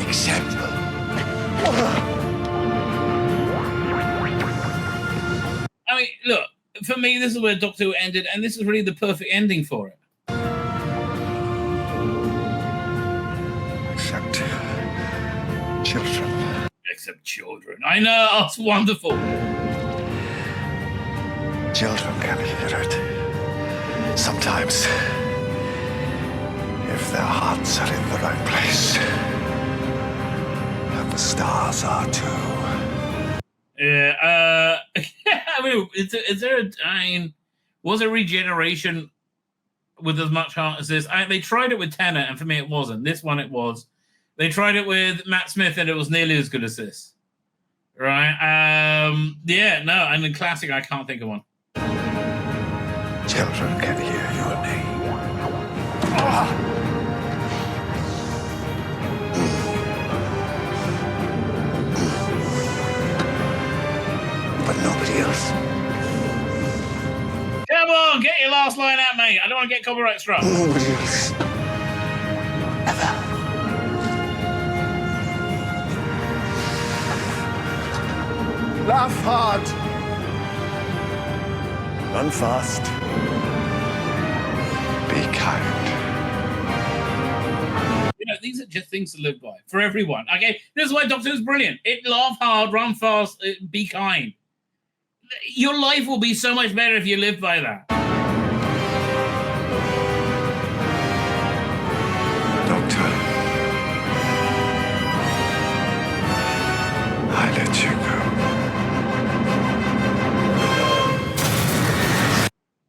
Except... Look, for me, this is where Doctor Who ended, and this is really the perfect ending for it. Except children. Except children. I know, it's wonderful. Children can hear it. Sometimes, if their hearts are in the right place, and the stars are too. Yeah, was a regeneration with as much heart as this? They tried it with Tennant, and for me, it wasn't. This one, it was. They tried it with Matt Smith, and it was nearly as good as this. Right? Yeah, no, and the classic, I can't think of one. Children can hear your name. Ah! But nobody else. Come on, get your last line out, mate. I don't want to get copyright struck. Nobody else. Ever. Laugh hard. Run fast. Be kind. You know, these are just things to live by for everyone. Okay, this is why Doctor Who's brilliant. Laugh hard, run fast, be kind. Your life will be so much better if you live by that. Doctor, I let you go.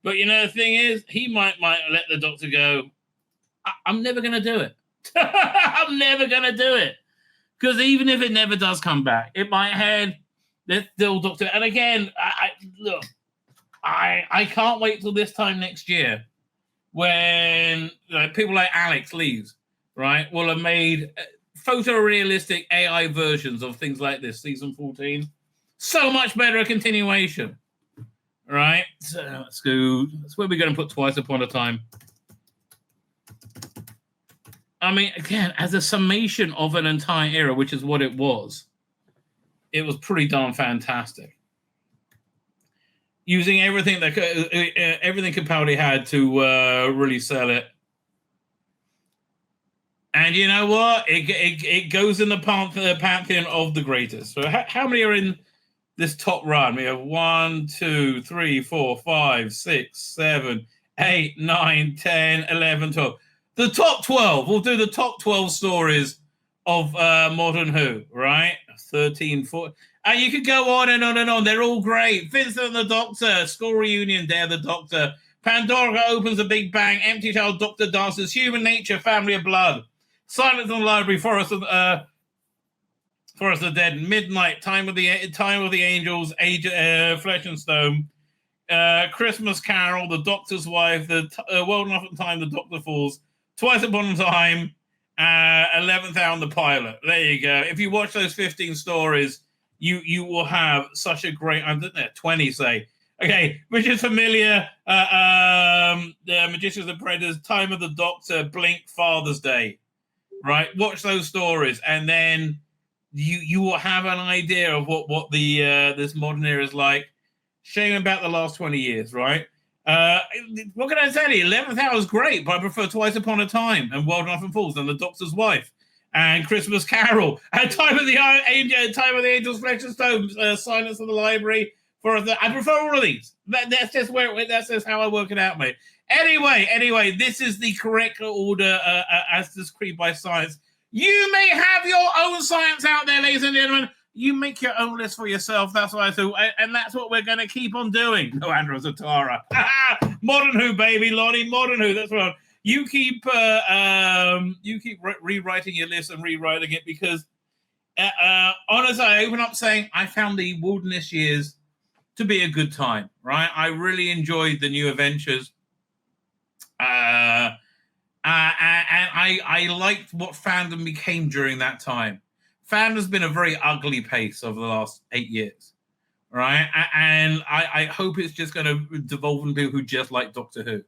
But you know, the thing is, he might let the Doctor go. I'm never going to do it. I'm never going to do it. Because even if it never does come back, in my head, there's still Doctor. And again, I can't wait till this time next year when people like Alex leaves, right? Will have made photorealistic AI versions of things like this, season 14. So much better a continuation, right? So let's go. That's where we're going to put Twice Upon a Time. I mean, again, as a summation of an entire era, which is what it was pretty darn fantastic. Using everything that everything Capaldi had to really sell it. And you know what? It goes in the pantheon of the greatest. So how many are in this top run? We have 1, 2, 3, 4, 5, 6, 7, 8, 9, 10, 11, 12. The top 12. We'll do the top 12 stories of Modern Who, right? 13, 14. And you could go on and on and on. They're all great. Vincent and the Doctor, school reunion, Dare the Doctor. Pandora opens a Big Bang. Empty Child, Doctor Dances. Human Nature, Family of Blood. Silence in the Library, Forest of the Dead. Midnight, Time of the Angels, Flesh and Stone. Christmas Carol, The Doctor's Wife. World Enough Time, The Doctor Falls. Twice Upon a Time. 11th Hour, The Pilot. There you go. If you watch those 15 stories, you will have such a great, I don't know, 20 say. Okay, which is familiar. The Magicians and Predators, Time of the Doctor, Blink, Father's Day. Right? Watch those stories, and then you will have an idea of what the this modern era is like. Shame about the last 20 years, right? What can I tell you? 11th Hour is great, but I prefer Twice Upon a Time and World Enough Falls and The Doctor's Wife and Christmas Carol and Time of the Angels, Flesh and Stone, Silence of the Library. I prefer all of these. That's just how I work it out, mate. Anyway, this is the correct order as described by science. You may have your own science out there, ladies and gentlemen. You make your own list for yourself. That's what I do, and that's what we're going to keep on doing. No, Andrew Zatara. Modern Who, baby, Lonnie. Modern Who. That's what you keep. Rewriting your list and rewriting it because, honestly, I open up saying I found the Wilderness Years to be a good time. Right, I really enjoyed the New Adventures. And I liked what fandom became during that time. Fandom's been a very ugly pace over the last 8 years, right? And I hope it's just going to devolve into people who just like Doctor Who.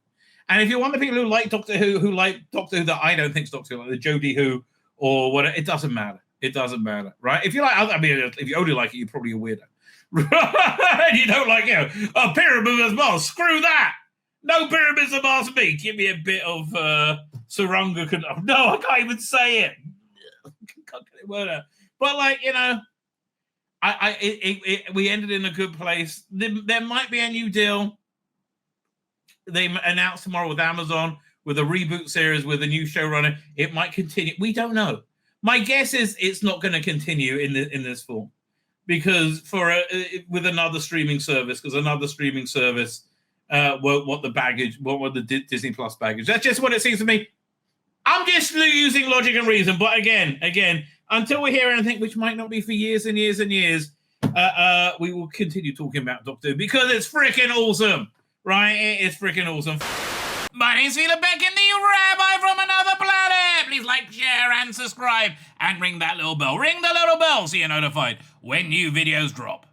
And if you're one of the people who like Doctor Who like Doctor Who that I don't think is Doctor Who, like the Jodie Who or whatever, it doesn't matter. It doesn't matter, right? If you like, I mean, if you only like it, you're probably a weirdo. And you don't like, a Pyramid of Mars. Screw that. No Pyramids of Mars me. Give me a bit of Sarunga. No, I can't even say it. But we ended in a good place. There might be a new deal. They announced tomorrow with Amazon with a reboot series with a new showrunner. It might continue. We don't know. My guess is it's not going to continue in this form because with another streaming service won't want the baggage, won't want the Disney Plus baggage. That's just what it seems to me. I'm just using logic and reason, but again, until we hear anything, which might not be for years and years and years, we will continue talking about Doctor Who because it's freaking awesome, right? It is freaking awesome. My name's Tzvi Lebetkin, the Rabbi from another planet. Please like, share, and subscribe, and ring that little bell. Ring the little bell so you're notified when new videos drop.